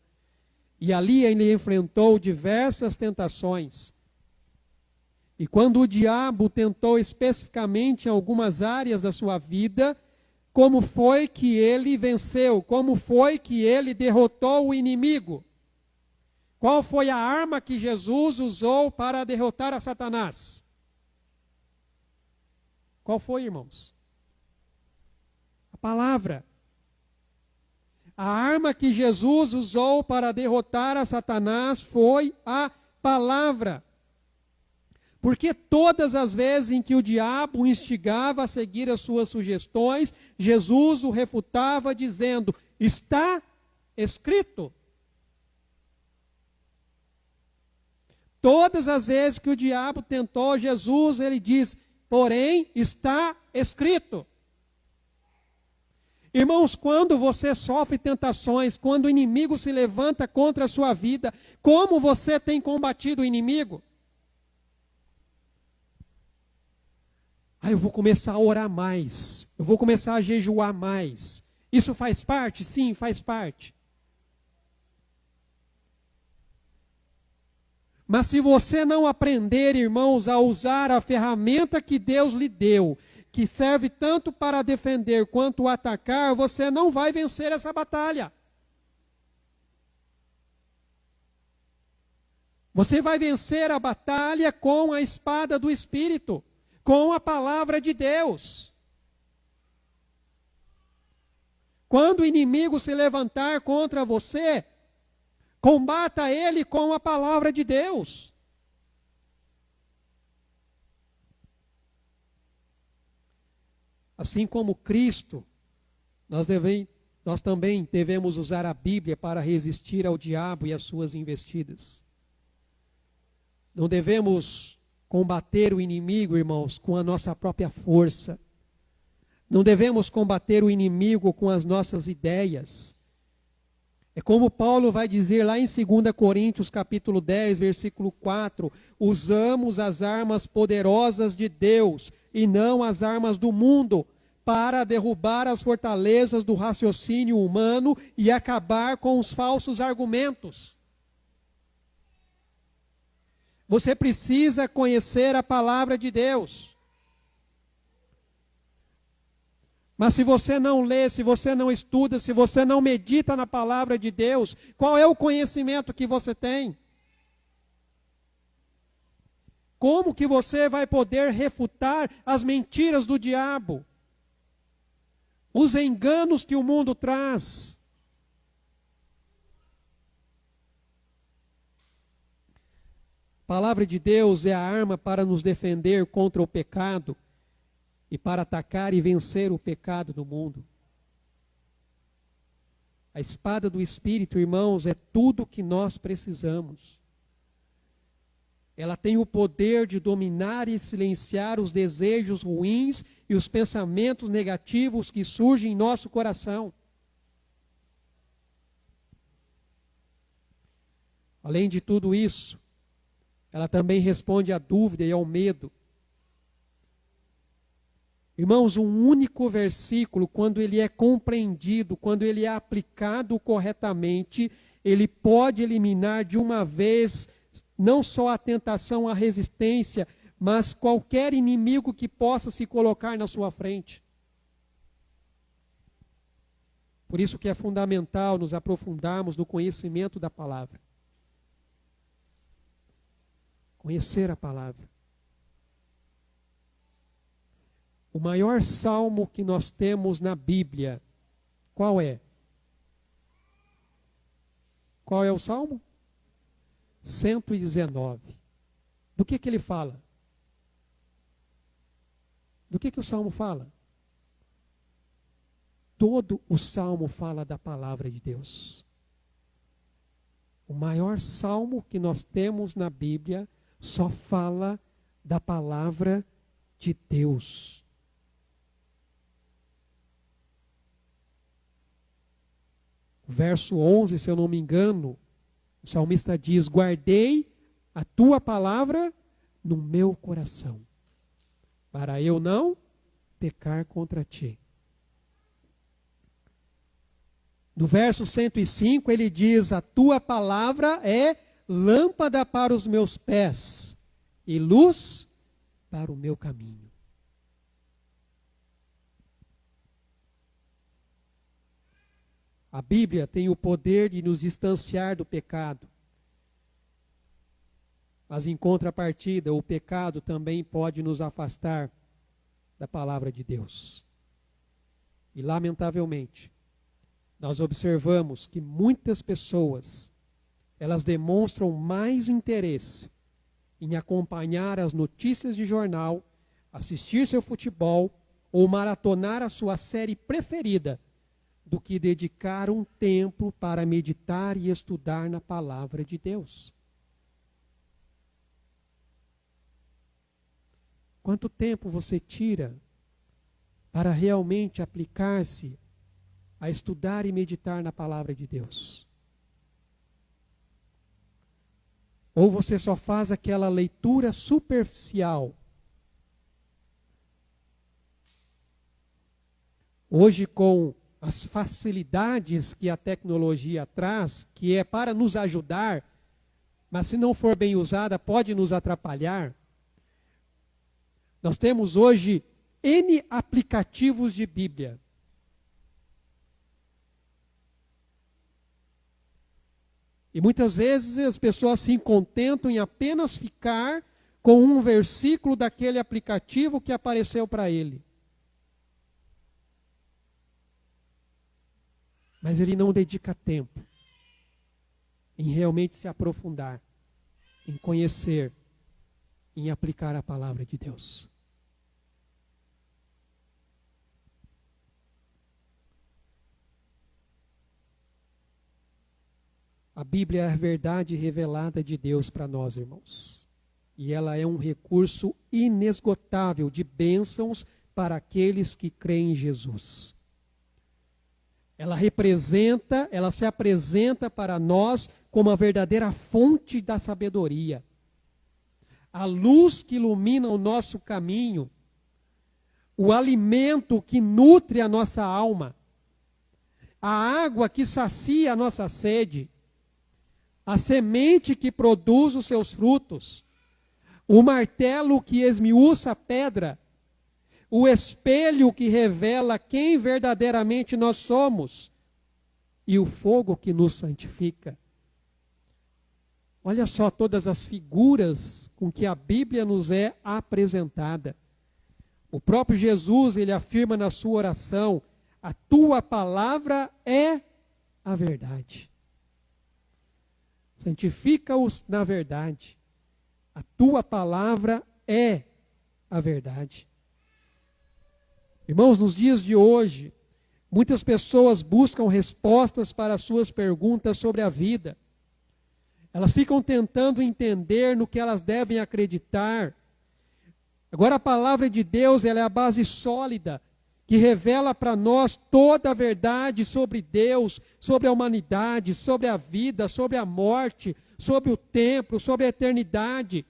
E ali ele enfrentou diversas tentações. E quando o diabo tentou especificamente em algumas áreas da sua vida, como foi que ele venceu? Como foi que ele derrotou o inimigo? Qual foi a arma que Jesus usou para derrotar a Satanás? Qual foi, irmãos? A palavra. A arma que Jesus usou para derrotar a Satanás foi a palavra. Porque todas as vezes em que o diabo o instigava a seguir as suas sugestões, Jesus o refutava dizendo: está escrito. Todas as vezes que o diabo tentou Jesus, ele diz: porém, está escrito. Irmãos, quando você sofre tentações, quando o inimigo se levanta contra a sua vida, como você tem combatido o inimigo? Eu vou começar a orar mais, eu vou começar a jejuar mais. Isso faz parte? Sim, faz parte. Mas se você não aprender, irmãos, a usar a ferramenta que Deus lhe deu, que serve tanto para defender quanto atacar, você não vai vencer essa batalha. Você vai vencer a batalha com a espada do Espírito, com a palavra de Deus. Quando o inimigo se levantar contra você, combata ele com a palavra de Deus. Assim como Cristo, nós também devemos usar a Bíblia para resistir ao diabo e às suas investidas. Não devemos combater o inimigo, irmãos, com a nossa própria força. Não devemos combater o inimigo com as nossas ideias. É como Paulo vai dizer lá em 2 Coríntios capítulo 10, versículo 4, usamos as armas poderosas de Deus e não as armas do mundo, para derrubar as fortalezas do raciocínio humano e acabar com os falsos argumentos. Você precisa conhecer a palavra de Deus. Mas se você não lê, se você não estuda, se você não medita na palavra de Deus, qual é o conhecimento que você tem? Como que você vai poder refutar as mentiras do diabo? Os enganos que o mundo traz? A palavra de Deus é a arma para nos defender contra o pecado e para atacar e vencer o pecado no mundo. A espada do Espírito, irmãos, é tudo o que nós precisamos. Ela tem o poder de dominar e silenciar os desejos ruins e os pensamentos negativos que surgem em nosso coração. Além de tudo isso, ela também responde à dúvida e ao medo. Irmãos, um único versículo, quando ele é compreendido, quando ele é aplicado corretamente, ele pode eliminar de uma vez não só a tentação, a resistência, mas qualquer inimigo que possa se colocar na sua frente. Por isso que é fundamental nos aprofundarmos no conhecimento da palavra. Conhecer a palavra. O maior salmo que nós temos na Bíblia, qual é? Qual é o salmo? 119. Do que ele fala? Do que o salmo fala? Todo o salmo fala da palavra de Deus. O maior salmo que nós temos na Bíblia só fala da palavra de Deus. Verso 11, se eu não me engano, o salmista diz: guardei a tua palavra no meu coração, para eu não pecar contra ti. No verso 105 ele diz: a tua palavra é lâmpada para os meus pés e luz para o meu caminho. A Bíblia tem o poder de nos distanciar do pecado. Mas em contrapartida, o pecado também pode nos afastar da palavra de Deus. E lamentavelmente, nós observamos que muitas pessoas, elas demonstram mais interesse em acompanhar as notícias de jornal, assistir seu futebol ou maratonar a sua série preferida, do que dedicar um tempo para meditar e estudar na palavra de Deus. Quanto tempo você tira para realmente aplicar-se a estudar e meditar na palavra de Deus? Ou você só faz aquela leitura superficial? Hoje, com as facilidades que a tecnologia traz, que é para nos ajudar, mas se não for bem usada, pode nos atrapalhar. Nós temos hoje N aplicativos de Bíblia. E muitas vezes as pessoas se contentam em apenas ficar com um versículo daquele aplicativo que apareceu para ele. Mas ele não dedica tempo em realmente se aprofundar, em conhecer, em aplicar a palavra de Deus. A Bíblia é a verdade revelada de Deus para nós, irmãos. E ela é um recurso inesgotável de bênçãos para aqueles que creem em Jesus. Ela se apresenta para nós como a verdadeira fonte da sabedoria. A luz que ilumina o nosso caminho, o alimento que nutre a nossa alma, a água que sacia a nossa sede, a semente que produz os seus frutos, o martelo que esmiuça a pedra, o espelho que revela quem verdadeiramente nós somos e o fogo que nos santifica. Olha só todas as figuras com que a Bíblia nos é apresentada. O próprio Jesus, ele afirma na sua oração: a tua palavra é a verdade. Santifica-os na verdade. A tua palavra é a verdade. Irmãos, nos dias de hoje, muitas pessoas buscam respostas para as suas perguntas sobre a vida. Elas ficam tentando entender no que elas devem acreditar. Agora, a palavra de Deus, ela é a base sólida, que revela para nós toda a verdade sobre Deus, sobre a humanidade, sobre a vida, sobre a morte, sobre o tempo, sobre a eternidade,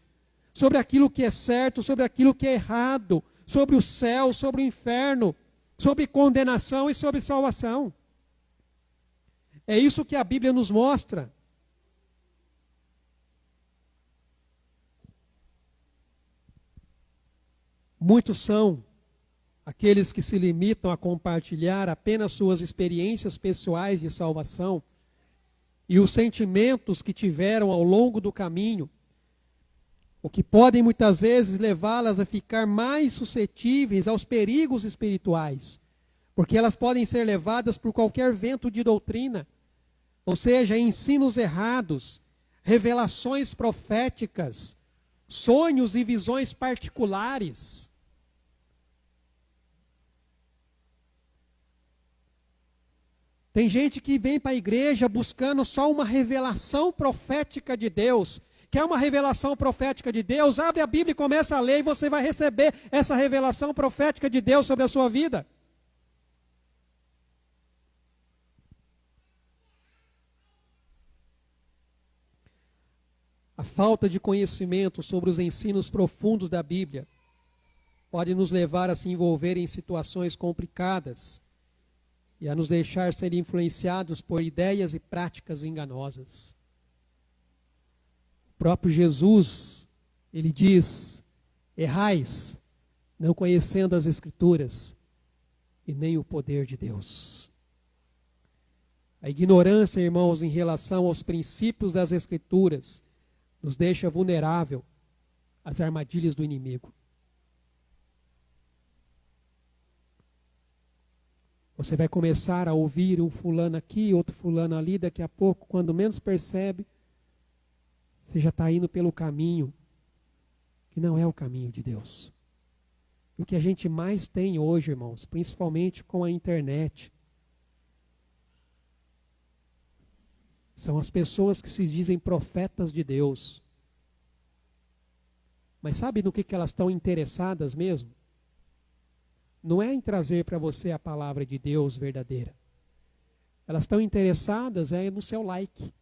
sobre aquilo que é certo, sobre aquilo que é errado, sobre o céu, sobre o inferno, sobre condenação e sobre salvação. É isso que a Bíblia nos mostra. Muitos são aqueles que se limitam a compartilhar apenas suas experiências pessoais de salvação e os sentimentos que tiveram ao longo do caminho, o que podem muitas vezes levá-las a ficar mais suscetíveis aos perigos espirituais, porque elas podem ser levadas por qualquer vento de doutrina, ou seja, ensinos errados, revelações proféticas, sonhos e visões particulares. Tem gente que vem para a igreja buscando só uma revelação profética de Deus. Quer uma revelação profética de Deus? Abre a Bíblia e começa a ler e você vai receber essa revelação profética de Deus sobre a sua vida. A falta de conhecimento sobre os ensinos profundos da Bíblia pode nos levar a se envolver em situações complicadas e a nos deixar ser influenciados por ideias e práticas enganosas. O próprio Jesus, ele diz: errais, não conhecendo as Escrituras e nem o poder de Deus. A ignorância, irmãos, em relação aos princípios das Escrituras nos deixa vulnerável às armadilhas do inimigo. Você vai começar a ouvir um fulano aqui, outro fulano ali, daqui a pouco, quando menos percebe, você já está indo pelo caminho que não é o caminho de Deus. O que a gente mais tem hoje, irmãos, principalmente com a internet, são as pessoas que se dizem profetas de Deus. Mas sabe no que elas estão interessadas mesmo? Não é em trazer para você a palavra de Deus verdadeira. Elas estão interessadas no seu like.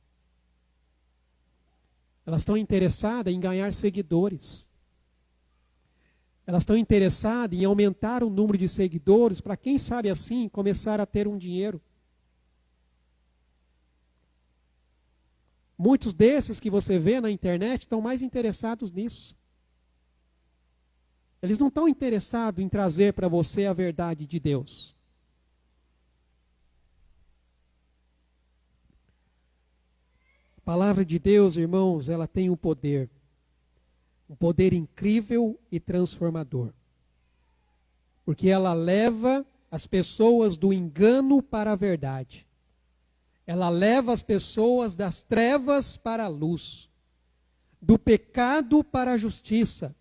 Elas estão interessadas em ganhar seguidores. Elas estão interessadas em aumentar o número de seguidores para, quem sabe assim, começar a ter um dinheiro. Muitos desses que você vê na internet estão mais interessados nisso. Eles não estão interessados em trazer para você a verdade de Deus. A palavra de Deus, irmãos, ela tem um poder incrível e transformador. Porque ela leva as pessoas do engano para a verdade. Ela leva as pessoas das trevas para a luz, do pecado para a justiça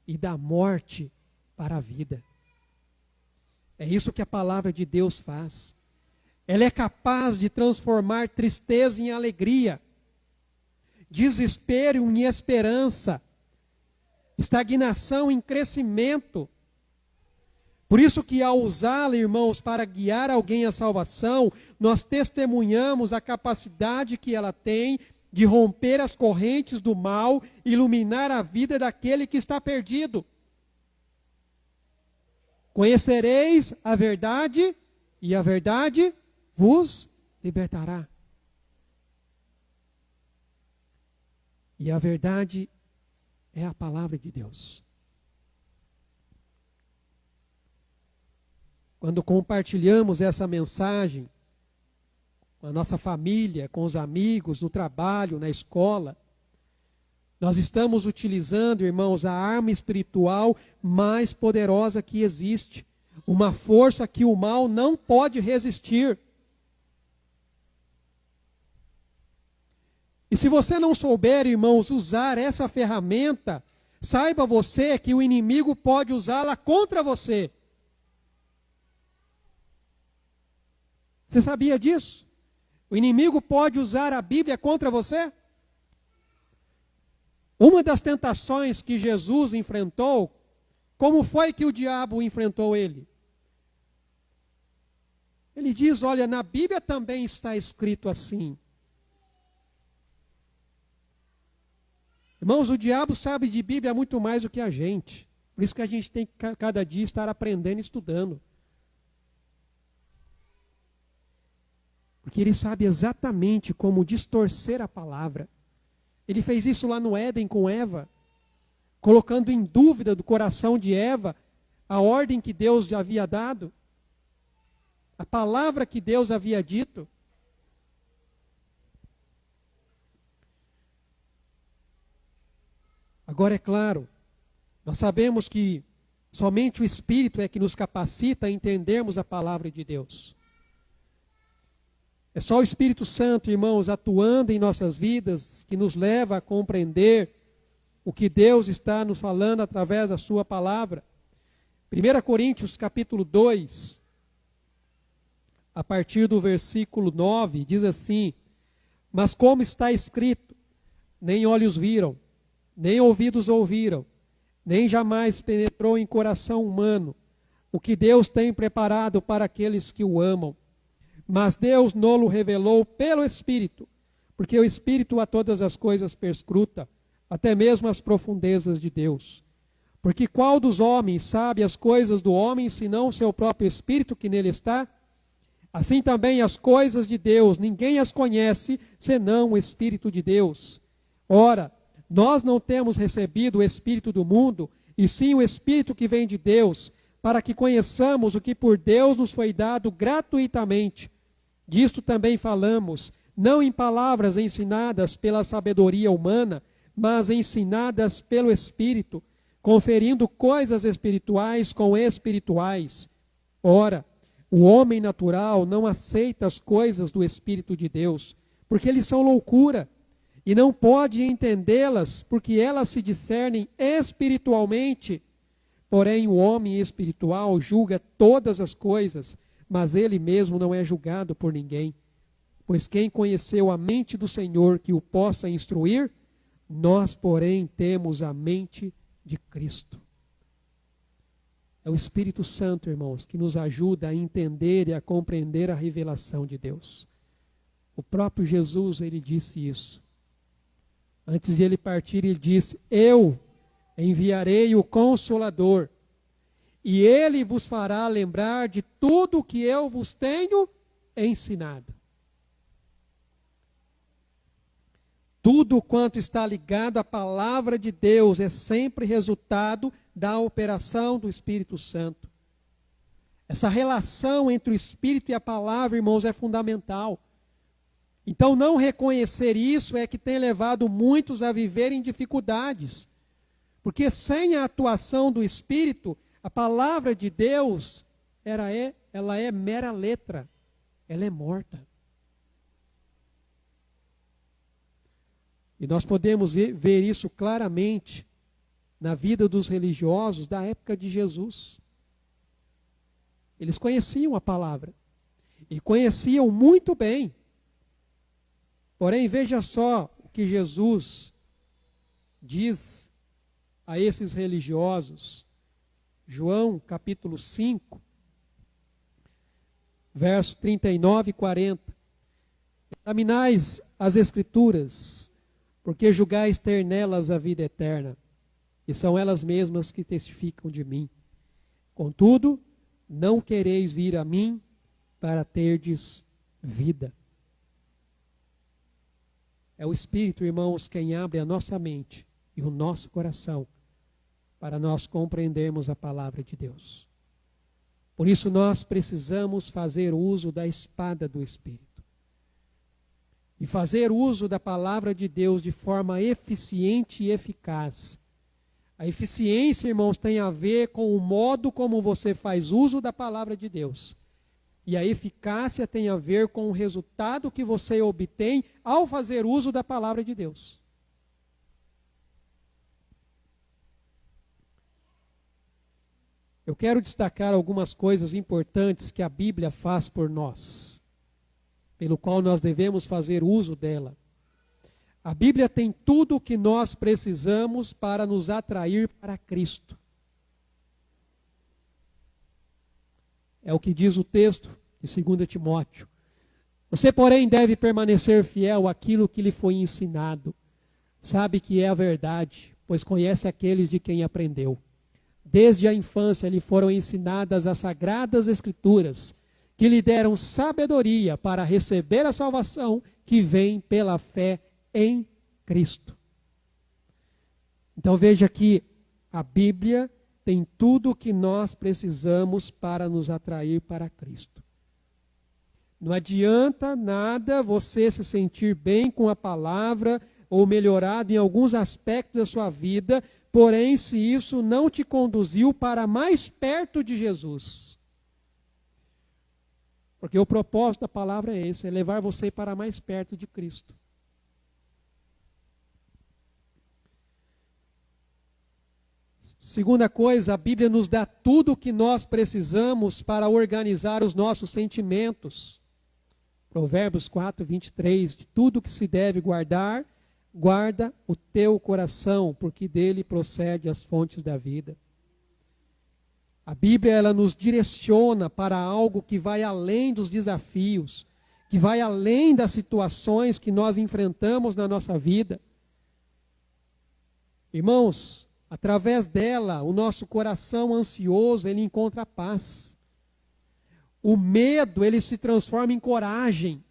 e da morte para a vida. É isso que a palavra de Deus faz. Ela é capaz de transformar tristeza em alegria, desespero em esperança, estagnação em crescimento. Por isso que ao usá-la, irmãos, para guiar alguém à salvação, nós testemunhamos a capacidade que ela tem de romper as correntes do mal, iluminar a vida daquele que está perdido. Conhecereis a verdade, e a verdade vos libertará. E a verdade é a palavra de Deus. Quando compartilhamos essa mensagem com a nossa família, com os amigos, no trabalho, na escola, nós estamos utilizando, irmãos, a arma espiritual mais poderosa que existe. Uma força que o mal não pode resistir. E se você não souber, irmãos, usar essa ferramenta, saiba você que o inimigo pode usá-la contra você. Você sabia disso? O inimigo pode usar a Bíblia contra você? Uma das tentações que Jesus enfrentou, como foi que o diabo enfrentou ele? Ele diz, olha, na Bíblia também está escrito assim. Irmãos, o diabo sabe de Bíblia muito mais do que a gente. Por isso que a gente tem que cada dia estar aprendendo e estudando. Porque ele sabe exatamente como distorcer a palavra. Ele fez isso lá no Éden com Eva, colocando em dúvida do coração de Eva a ordem que Deus já havia dado, a palavra que Deus havia dito. Agora, é claro, nós sabemos que somente o Espírito é que nos capacita a entendermos a palavra de Deus. É só o Espírito Santo, irmãos, atuando em nossas vidas, que nos leva a compreender o que Deus está nos falando através da sua palavra. 1 Coríntios capítulo 2, a partir do versículo 9, diz assim: mas como está escrito, nem olhos viram, nem ouvidos ouviram, nem jamais penetrou em coração humano o que Deus tem preparado para aqueles que o amam. Mas Deus nos revelou pelo Espírito, porque o Espírito a todas as coisas perscruta, até mesmo as profundezas de Deus. Porque qual dos homens sabe as coisas do homem, senão o seu próprio Espírito que nele está? Assim também as coisas de Deus, ninguém as conhece, senão o Espírito de Deus. Ora, nós não temos recebido o Espírito do mundo, e sim o Espírito que vem de Deus, para que conheçamos o que por Deus nos foi dado gratuitamente. Disto também falamos, não em palavras ensinadas pela sabedoria humana, mas ensinadas pelo Espírito, conferindo coisas espirituais com espirituais. Ora, o homem natural não aceita as coisas do Espírito de Deus, porque eles são loucura, e não pode entendê-las, porque elas se discernem espiritualmente. Porém, o homem espiritual julga todas as coisas, mas ele mesmo não é julgado por ninguém. Pois quem conheceu a mente do Senhor que o possa instruir? Nós, porém, temos a mente de Cristo. É o Espírito Santo, irmãos, que nos ajuda a entender e a compreender a revelação de Deus. O próprio Jesus, ele disse isso. Antes de ele partir, ele disse, eu enviarei o Consolador, e ele vos fará lembrar de tudo o que eu vos tenho ensinado. Tudo quanto está ligado à palavra de Deus é sempre resultado da operação do Espírito Santo. Essa relação entre o Espírito e a palavra, irmãos, é fundamental. Então, não reconhecer isso é que tem levado muitos a viver em dificuldades. Porque sem a atuação do Espírito, a palavra de Deus, ela é mera letra. Ela é morta. E nós podemos ver isso claramente na vida dos religiosos da época de Jesus. Eles conheciam a palavra. E conheciam muito bem. Porém, veja só o que Jesus diz a esses religiosos. João capítulo 5, verso 39 e 40. Examinais as Escrituras, porque julgais ter nelas a vida eterna, e são elas mesmas que testificam de mim. Contudo, não quereis vir a mim para terdes vida. É o Espírito, irmãos, quem abre a nossa mente e o nosso coração para nós compreendermos a palavra de Deus. Por isso nós precisamos fazer uso da espada do Espírito. E fazer uso da palavra de Deus de forma eficiente e eficaz. A eficiência, irmãos, tem a ver com o modo como você faz uso da palavra de Deus. E a eficácia tem a ver com o resultado que você obtém ao fazer uso da palavra de Deus. Eu quero destacar algumas coisas importantes que a Bíblia faz por nós, pelo qual nós devemos fazer uso dela. A Bíblia tem tudo o que nós precisamos para nos atrair para Cristo. É o que diz o texto de 2 Timóteo. Você, porém, deve permanecer fiel àquilo que lhe foi ensinado. Sabe que é a verdade, pois conhece aqueles de quem aprendeu. Desde a infância lhe foram ensinadas as sagradas Escrituras, que lhe deram sabedoria para receber a salvação que vem pela fé em Cristo. Então veja que a Bíblia tem tudo o que nós precisamos para nos atrair para Cristo. Não adianta nada você se sentir bem com a palavra ou melhorado em alguns aspectos da sua vida, porém se isso não te conduziu para mais perto de Jesus. Porque o propósito da palavra é esse, é levar você para mais perto de Cristo. Segunda coisa, a Bíblia nos dá tudo o que nós precisamos para organizar os nossos sentimentos. Provérbios 4, 23, de tudo que se deve guardar, guarda o teu coração, porque dele procede as fontes da vida. A Bíblia, ela nos direciona para algo que vai além dos desafios, que vai além das situações que nós enfrentamos na nossa vida. Irmãos, através dela, o nosso coração ansioso, ele encontra paz. O medo, ele se transforma em coragem.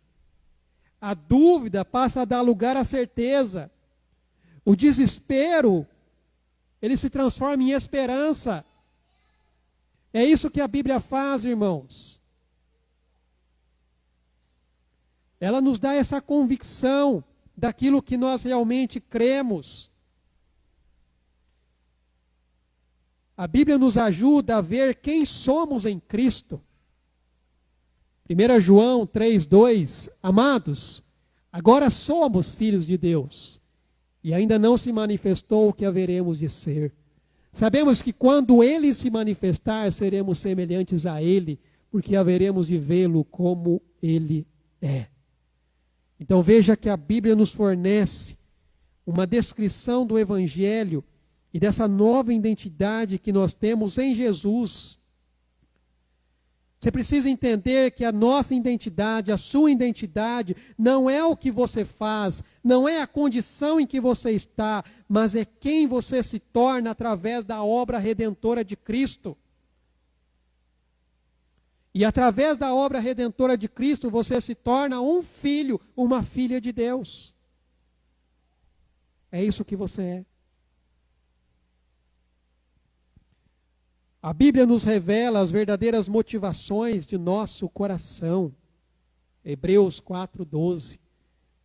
A dúvida passa a dar lugar à certeza. O desespero, ele se transforma em esperança. É isso que a Bíblia faz, irmãos. Ela nos dá essa convicção daquilo que nós realmente cremos. A Bíblia nos ajuda a ver quem somos em Cristo. 1 João 3,2, amados, agora somos filhos de Deus, e ainda não se manifestou o que haveremos de ser. Sabemos que quando Ele se manifestar, seremos semelhantes a Ele, porque haveremos de vê-lo como Ele é. Então veja que a Bíblia nos fornece uma descrição do Evangelho e dessa nova identidade que nós temos em Jesus. Você precisa entender que a nossa identidade, a sua identidade, não é o que você faz, não é a condição em que você está, mas é quem você se torna através da obra redentora de Cristo. E através da obra redentora de Cristo, você se torna um filho, uma filha de Deus. É isso que você é. A Bíblia nos revela as verdadeiras motivações de nosso coração. Hebreus 4:12.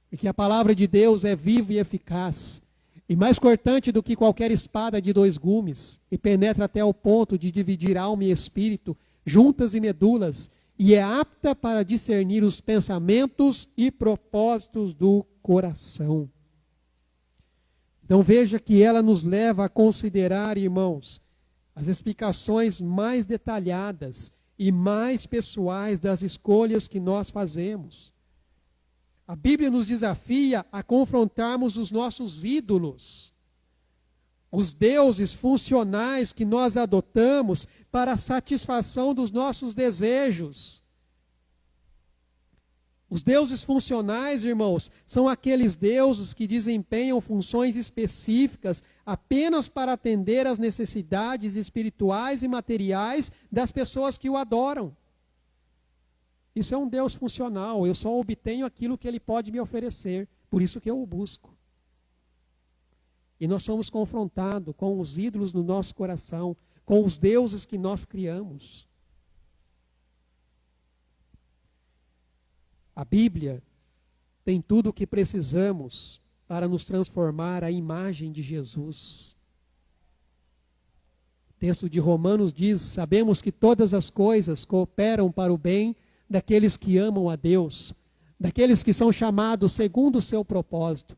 Porque a palavra de Deus é viva e eficaz, e mais cortante do que qualquer espada de 2 gumes, e penetra até o ponto de dividir alma e espírito, juntas e medulas, e é apta para discernir os pensamentos e propósitos do coração. Então veja que ela nos leva a considerar, irmãos, as explicações mais detalhadas e mais pessoais das escolhas que nós fazemos. A Bíblia nos desafia a confrontarmos os nossos ídolos, os deuses funcionais que nós adotamos para a satisfação dos nossos desejos. Os deuses funcionais, irmãos, são aqueles deuses que desempenham funções específicas apenas para atender às necessidades espirituais e materiais das pessoas que o adoram. Isso é um Deus funcional, eu só obtenho aquilo que ele pode me oferecer, por isso que eu o busco. E nós somos confrontados com os ídolos no nosso coração, com os deuses que nós criamos. A Bíblia tem tudo o que precisamos para nos transformar à imagem de Jesus. O texto de Romanos diz: sabemos que todas as coisas cooperam para o bem daqueles que amam a Deus, daqueles que são chamados segundo o seu propósito.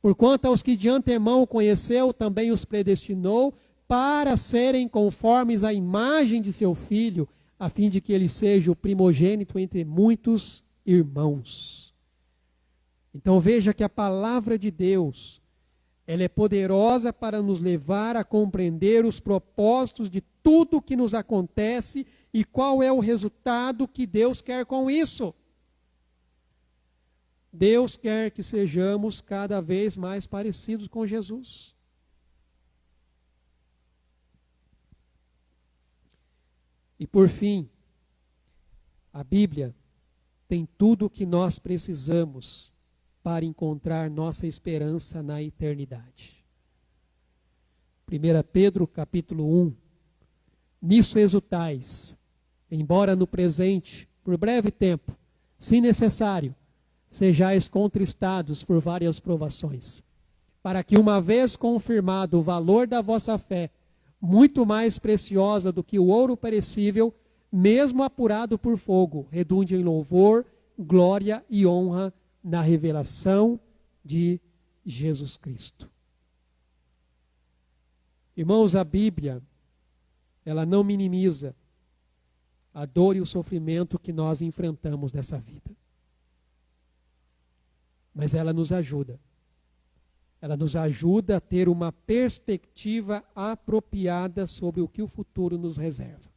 Porquanto aos que de antemão conheceu, também os predestinou para serem conformes à imagem de seu Filho, a fim de que ele seja o primogênito entre muitos irmãos. Então veja que a palavra de Deus, ela é poderosa para nos levar a compreender os propósitos de tudo que nos acontece e qual é o resultado que Deus quer com isso. Deus quer que sejamos cada vez mais parecidos com Jesus. E por fim, a Bíblia tem tudo o que nós precisamos para encontrar nossa esperança na eternidade. 1 Pedro capítulo 1. Nisso exultais, embora no presente, por breve tempo, se necessário, sejais contristados por várias provações, para que uma vez confirmado o valor da vossa fé, muito mais preciosa do que o ouro perecível, mesmo apurado por fogo, redunde em louvor, glória e honra na revelação de Jesus Cristo. Irmãos, a Bíblia, ela não minimiza a dor e o sofrimento que nós enfrentamos nessa vida. Mas ela nos ajuda. Ela nos ajuda a ter uma perspectiva apropriada sobre o que o futuro nos reserva.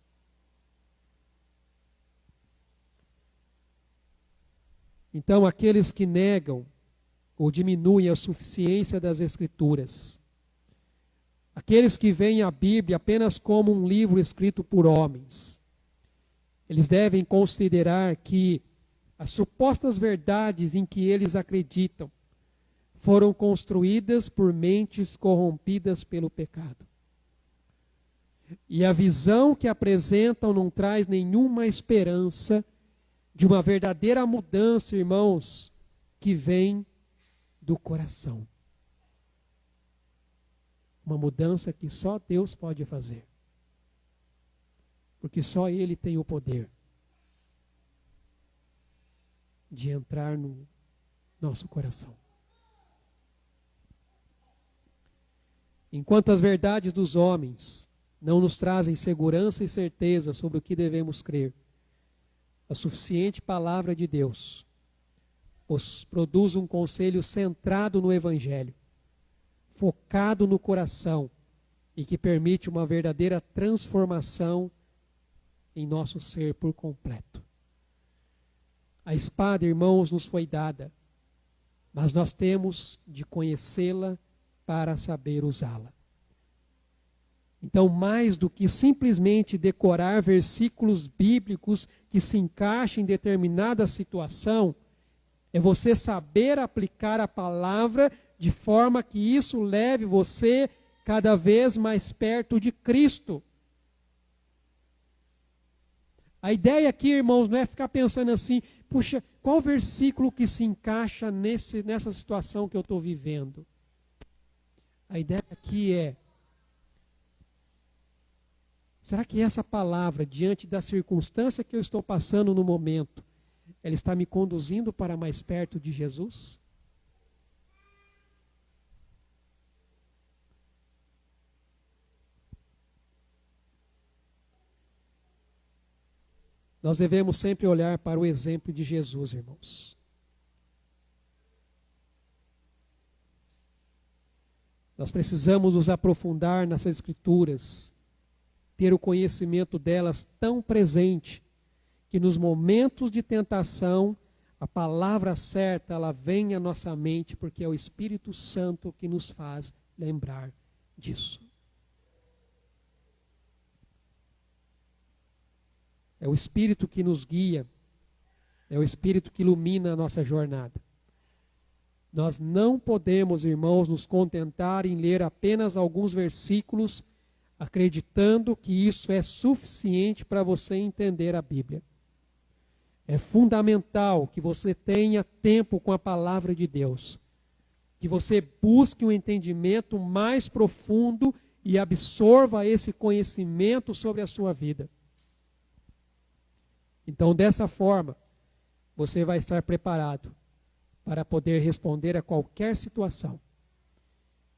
Então, aqueles que negam ou diminuem a suficiência das Escrituras, aqueles que veem a Bíblia apenas como um livro escrito por homens, eles devem considerar que as supostas verdades em que eles acreditam foram construídas por mentes corrompidas pelo pecado. E a visão que apresentam não traz nenhuma esperança de uma verdadeira mudança, irmãos, que vem do coração. Uma mudança que só Deus pode fazer. Porque só Ele tem o poder de entrar no nosso coração. Enquanto as verdades dos homens não nos trazem segurança e certeza sobre o que devemos crer, a suficiente palavra de Deus produz um conselho centrado no Evangelho, focado no coração e que permite uma verdadeira transformação em nosso ser por completo. A espada, irmãos, nos foi dada, mas nós temos de conhecê-la para saber usá-la. Então, mais do que simplesmente decorar versículos bíblicos que se encaixem em determinada situação, é você saber aplicar a palavra de forma que isso leve você cada vez mais perto de Cristo. A ideia aqui, irmãos, não é ficar pensando assim, puxa, qual versículo que se encaixa nessa situação que eu estou vivendo? A ideia aqui é, será que essa palavra, diante da circunstância que eu estou passando no momento, ela está me conduzindo para mais perto de Jesus? Nós devemos sempre olhar para o exemplo de Jesus, irmãos. Nós precisamos nos aprofundar nessas Escrituras, ter o conhecimento delas tão presente, que nos momentos de tentação, a palavra certa, ela vem à nossa mente, porque é o Espírito Santo que nos faz lembrar disso. É o Espírito que nos guia, é o Espírito que ilumina a nossa jornada. Nós não podemos, irmãos, nos contentar em ler apenas alguns versículos, acreditando que isso é suficiente para você entender a Bíblia. É fundamental que você tenha tempo com a palavra de Deus, que você busque um entendimento mais profundo e absorva esse conhecimento sobre a sua vida. Então, dessa forma, você vai estar preparado para poder responder a qualquer situação.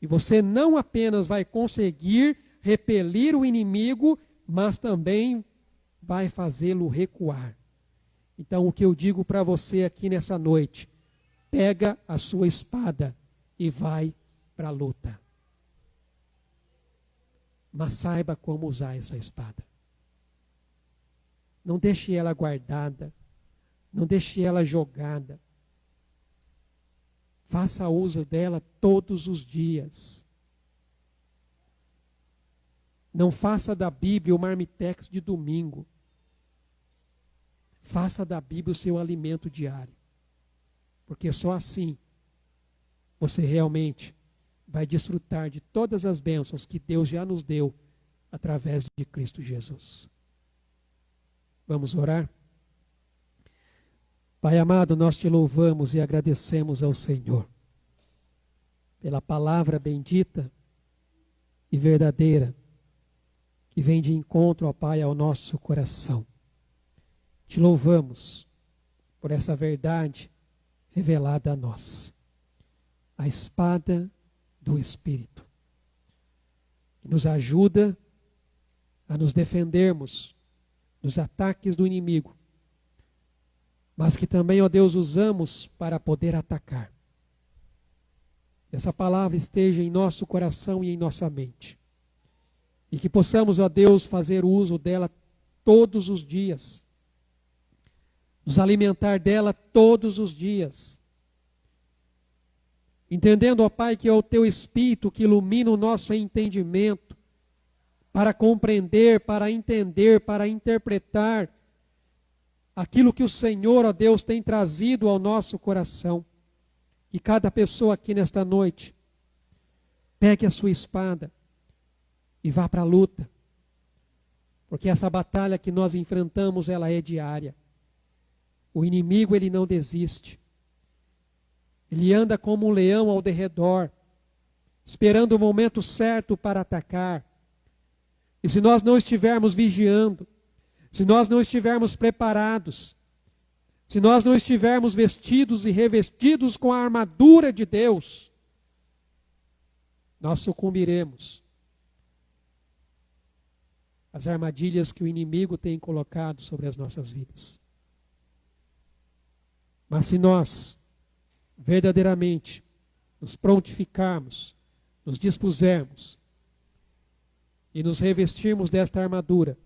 E você não apenas vai conseguir repelir o inimigo, mas também vai fazê-lo recuar. Então, o que eu digo para você aqui nessa noite, pega a sua espada e vai para a luta. Mas saiba como usar essa espada. Não deixe ela guardada, não deixe ela jogada. Faça uso dela todos os dias. Não faça da Bíblia o marmitex de domingo. Faça da Bíblia o seu alimento diário. Porque só assim você realmente vai desfrutar de todas as bênçãos que Deus já nos deu através de Cristo Jesus. Vamos orar? Pai amado, nós te louvamos e agradecemos ao Senhor pela palavra bendita e verdadeira que vem de encontro, ó Pai, ao nosso coração. Te louvamos por essa verdade revelada a nós. A espada do Espírito, que nos ajuda a nos defendermos dos ataques do inimigo, mas que também, ó Deus, usamos para poder atacar. Essa palavra esteja em nosso coração e em nossa mente. E que possamos, ó Deus, fazer uso dela todos os dias, nos alimentar dela todos os dias. Entendendo, ó Pai, que é o Teu Espírito que ilumina o nosso entendimento, para compreender, para entender, para interpretar aquilo que o Senhor, ó Deus, tem trazido ao nosso coração. Que cada pessoa aqui nesta noite pegue a sua espada e vá para a luta. Porque essa batalha que nós enfrentamos, ela é diária. O inimigo, ele não desiste. Ele anda como um leão ao derredor, esperando o momento certo para atacar. E se nós não estivermos vigiando, se nós não estivermos preparados, se nós não estivermos vestidos e revestidos com a armadura de Deus, nós sucumbiremos às armadilhas que o inimigo tem colocado sobre as nossas vidas. Mas se nós verdadeiramente nos prontificarmos, nos dispusermos e nos revestirmos desta armadura,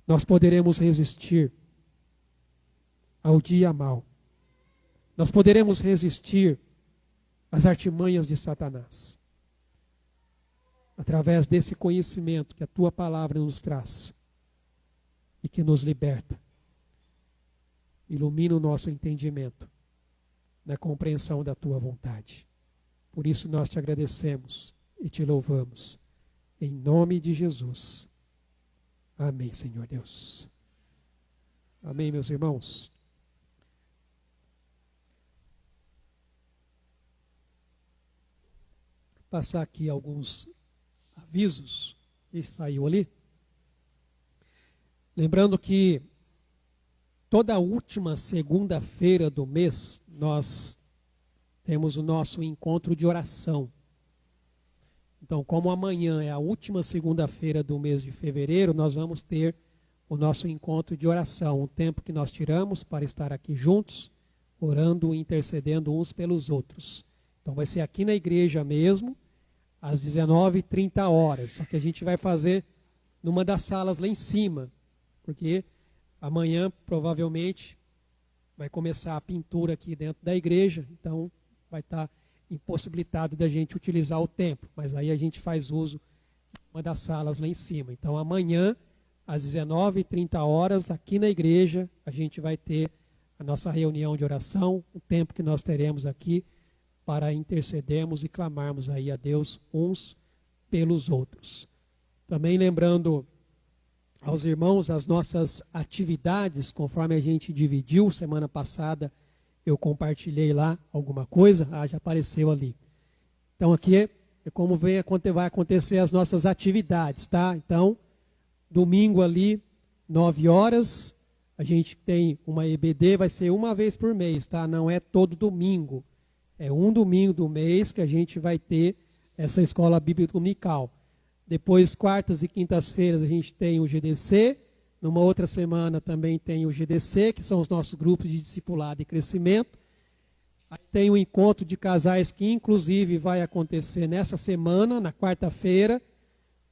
nós poderemos resistir ao dia mau. Nós poderemos resistir às artimanhas de Satanás. Através desse conhecimento que a Tua palavra nos traz e que nos liberta. Ilumina o nosso entendimento na compreensão da Tua vontade. Por isso nós te agradecemos e te louvamos. Em nome de Jesus. Amém, Senhor Deus. Amém, meus irmãos. Vou passar aqui alguns avisos que saiu ali. Lembrando que toda última segunda-feira do mês nós temos o nosso encontro de oração. Então, como amanhã é a última segunda-feira do mês de fevereiro, nós vamos ter o nosso encontro de oração, um tempo que nós tiramos para estar aqui juntos, orando e intercedendo uns pelos outros. Então, vai ser aqui na igreja mesmo, às 19h30. Só que a gente vai fazer numa das salas lá em cima, porque amanhã, provavelmente, vai começar a pintura aqui dentro da igreja, então vai estar impossibilitado da gente utilizar o templo, mas aí a gente faz uso de uma das salas lá em cima. Então amanhã, às 19h30, aqui na igreja, a gente vai ter a nossa reunião de oração, o tempo que nós teremos aqui para intercedermos e clamarmos aí a Deus uns pelos outros. Também lembrando aos irmãos as nossas atividades, conforme a gente dividiu semana passada, eu compartilhei lá alguma coisa, já apareceu ali. Então aqui é como vai acontecer as nossas atividades, tá? Então, domingo ali, 9h, a gente tem uma EBD, vai ser uma vez por mês, tá? Não é todo domingo. É um domingo do mês que a gente vai ter essa escola bíblica dominical. Depois, quartas e quintas-feiras, a gente tem o GDC. Numa outra semana também tem o GDC, que são os nossos grupos de discipulado e crescimento. Aí tem o encontro de casais que inclusive vai acontecer nessa semana, na quarta-feira.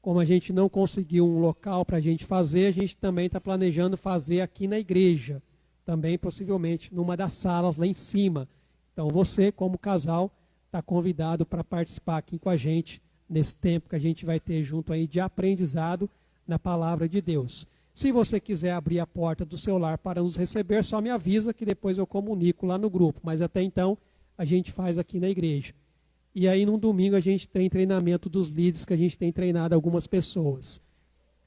Como a gente não conseguiu um local para a gente fazer, a gente também está planejando fazer aqui na igreja. Também possivelmente numa das salas lá em cima. Então você, como casal, está convidado para participar aqui com a gente nesse tempo que a gente vai ter junto aí de aprendizado na palavra de Deus. Se você quiser abrir a porta do seu lar para nos receber, só me avisa que depois eu comunico lá no grupo. Mas até então, a gente faz aqui na igreja. E aí, num domingo, a gente tem treinamento dos líderes, que a gente tem treinado algumas pessoas.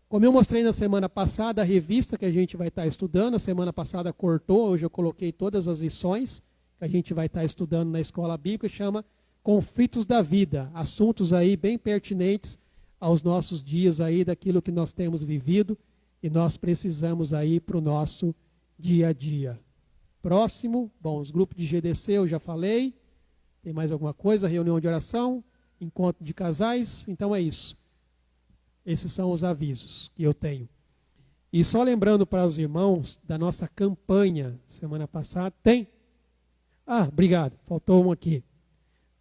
Como eu mostrei na semana passada, a revista que a gente vai estar estudando, a semana passada cortou, hoje eu coloquei todas as lições que a gente vai estar estudando na escola bíblica, chama Conflitos da Vida. Assuntos aí bem pertinentes aos nossos dias aí, daquilo que nós temos vivido. E nós precisamos aí para o nosso dia a dia. Próximo, bom, os grupos de GDC eu já falei. Tem mais alguma coisa? Reunião de oração, encontro de casais. Então é isso. Esses são os avisos que eu tenho. E só lembrando para os irmãos da nossa campanha semana passada. Tem? Obrigado. Faltou um aqui.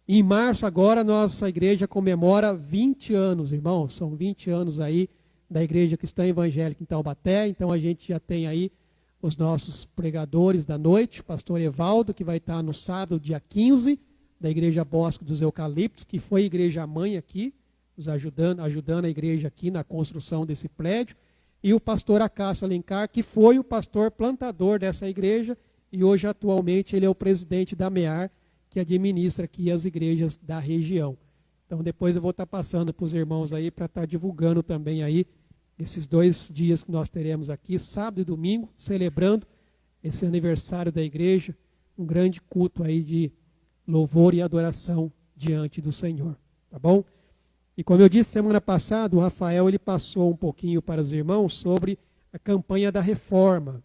Em março agora nossa igreja comemora 20 anos, irmãos. São 20 anos aí da Igreja Cristã Evangélica em Taubaté, então a gente já tem aí os nossos pregadores da noite, o pastor Evaldo, que vai estar no sábado, dia 15, da Igreja Bosque dos Eucaliptos, que foi igreja mãe aqui, nos ajudando a igreja aqui na construção desse prédio, e o pastor Acácio Alencar, que foi o pastor plantador dessa igreja, e hoje atualmente ele é o presidente da MEAR, que administra aqui as igrejas da região. Então depois eu vou estar passando para os irmãos aí, para estar divulgando também aí, esses 2 dias que nós teremos aqui, sábado e domingo, celebrando esse aniversário da igreja, um grande culto aí de louvor e adoração diante do Senhor, tá bom? E como eu disse semana passada, o Rafael ele passou um pouquinho para os irmãos sobre a campanha da reforma.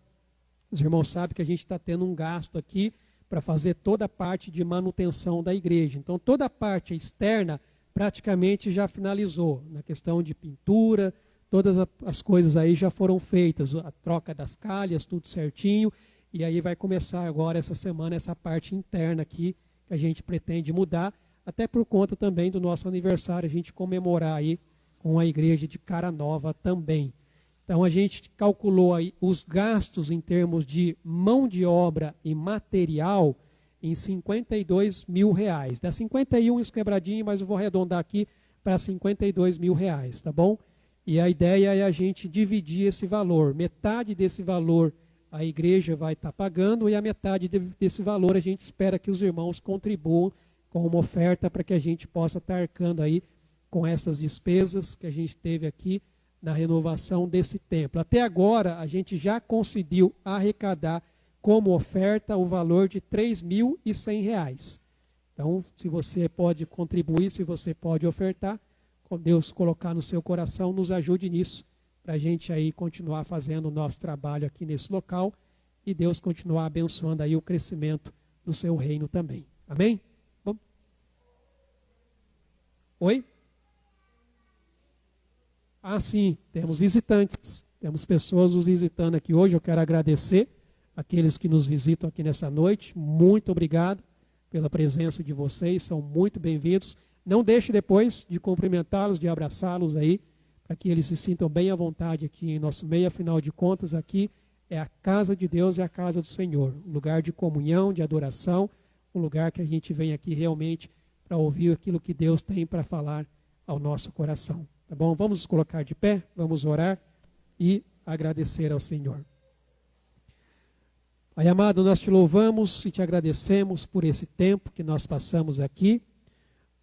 Os irmãos sabem que a gente está tendo um gasto aqui para fazer toda a parte de manutenção da igreja. Então toda a parte externa praticamente já finalizou, na questão de pintura, todas as coisas aí já foram feitas, a troca das calhas, tudo certinho, e aí vai começar agora essa semana essa parte interna aqui, que a gente pretende mudar, até por conta também do nosso aniversário, a gente comemorar aí com a igreja de Cara Nova também. Então a gente calculou aí os gastos em termos de mão de obra e material em R$52 mil. Dá 51 isso quebradinho, mas eu vou arredondar aqui para R$52 mil, tá bom? E a ideia é a gente dividir esse valor. Metade desse valor a igreja vai estar pagando e a metade desse valor a gente espera que os irmãos contribuam com uma oferta para que a gente possa estar arcando aí com essas despesas que a gente teve aqui na renovação desse templo. Até agora a gente já conseguiu arrecadar como oferta o valor de R$3.100. Então, se você pode contribuir, se você pode ofertar, Deus colocar no seu coração, nos ajude nisso, para a gente aí continuar fazendo o nosso trabalho aqui nesse local e Deus continuar abençoando aí o crescimento do seu reino também. Amém? Vamos? Oi? Ah, sim, temos visitantes, temos pessoas nos visitando aqui hoje. Eu quero agradecer aqueles que nos visitam aqui nessa noite. Muito obrigado pela presença de vocês, são muito bem-vindos. Não deixe depois de cumprimentá-los, de abraçá-los aí, para que eles se sintam bem à vontade aqui em nosso meio. Afinal de contas, aqui é a casa de Deus, é a casa do Senhor. Um lugar de comunhão, de adoração, um lugar que a gente vem aqui realmente para ouvir aquilo que Deus tem para falar ao nosso coração. Tá bom? Vamos nos colocar de pé, vamos orar e agradecer ao Senhor. Pai amado, nós te louvamos e te agradecemos por esse tempo que nós passamos aqui.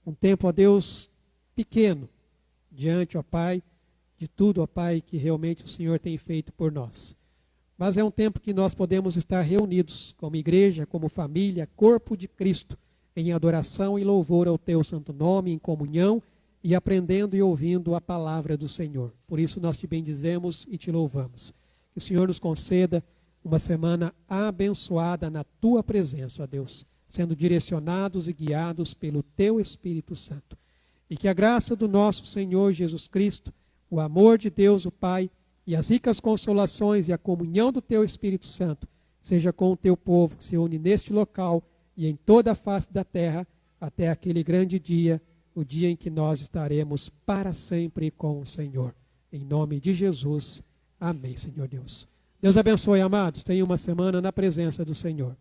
Um tempo, ó Deus, pequeno, diante, ó Pai, de tudo, ó Pai, que realmente o Senhor tem feito por nós. Mas é um tempo que nós podemos estar reunidos como igreja, como família, corpo de Cristo, em adoração e louvor ao teu santo nome, em comunhão e aprendendo e ouvindo a palavra do Senhor. Por isso nós te bendizemos e te louvamos. Que o Senhor nos conceda uma semana abençoada na tua presença, ó Deus, sendo direcionados e guiados pelo teu Espírito Santo. E que a graça do nosso Senhor Jesus Cristo, o amor de Deus o Pai e as ricas consolações e a comunhão do teu Espírito Santo seja com o teu povo que se une neste local e em toda a face da terra até aquele grande dia, o dia em que nós estaremos para sempre com o Senhor. Em nome de Jesus. Amém, Senhor Deus. Deus abençoe, amados. Tenham uma semana na presença do Senhor.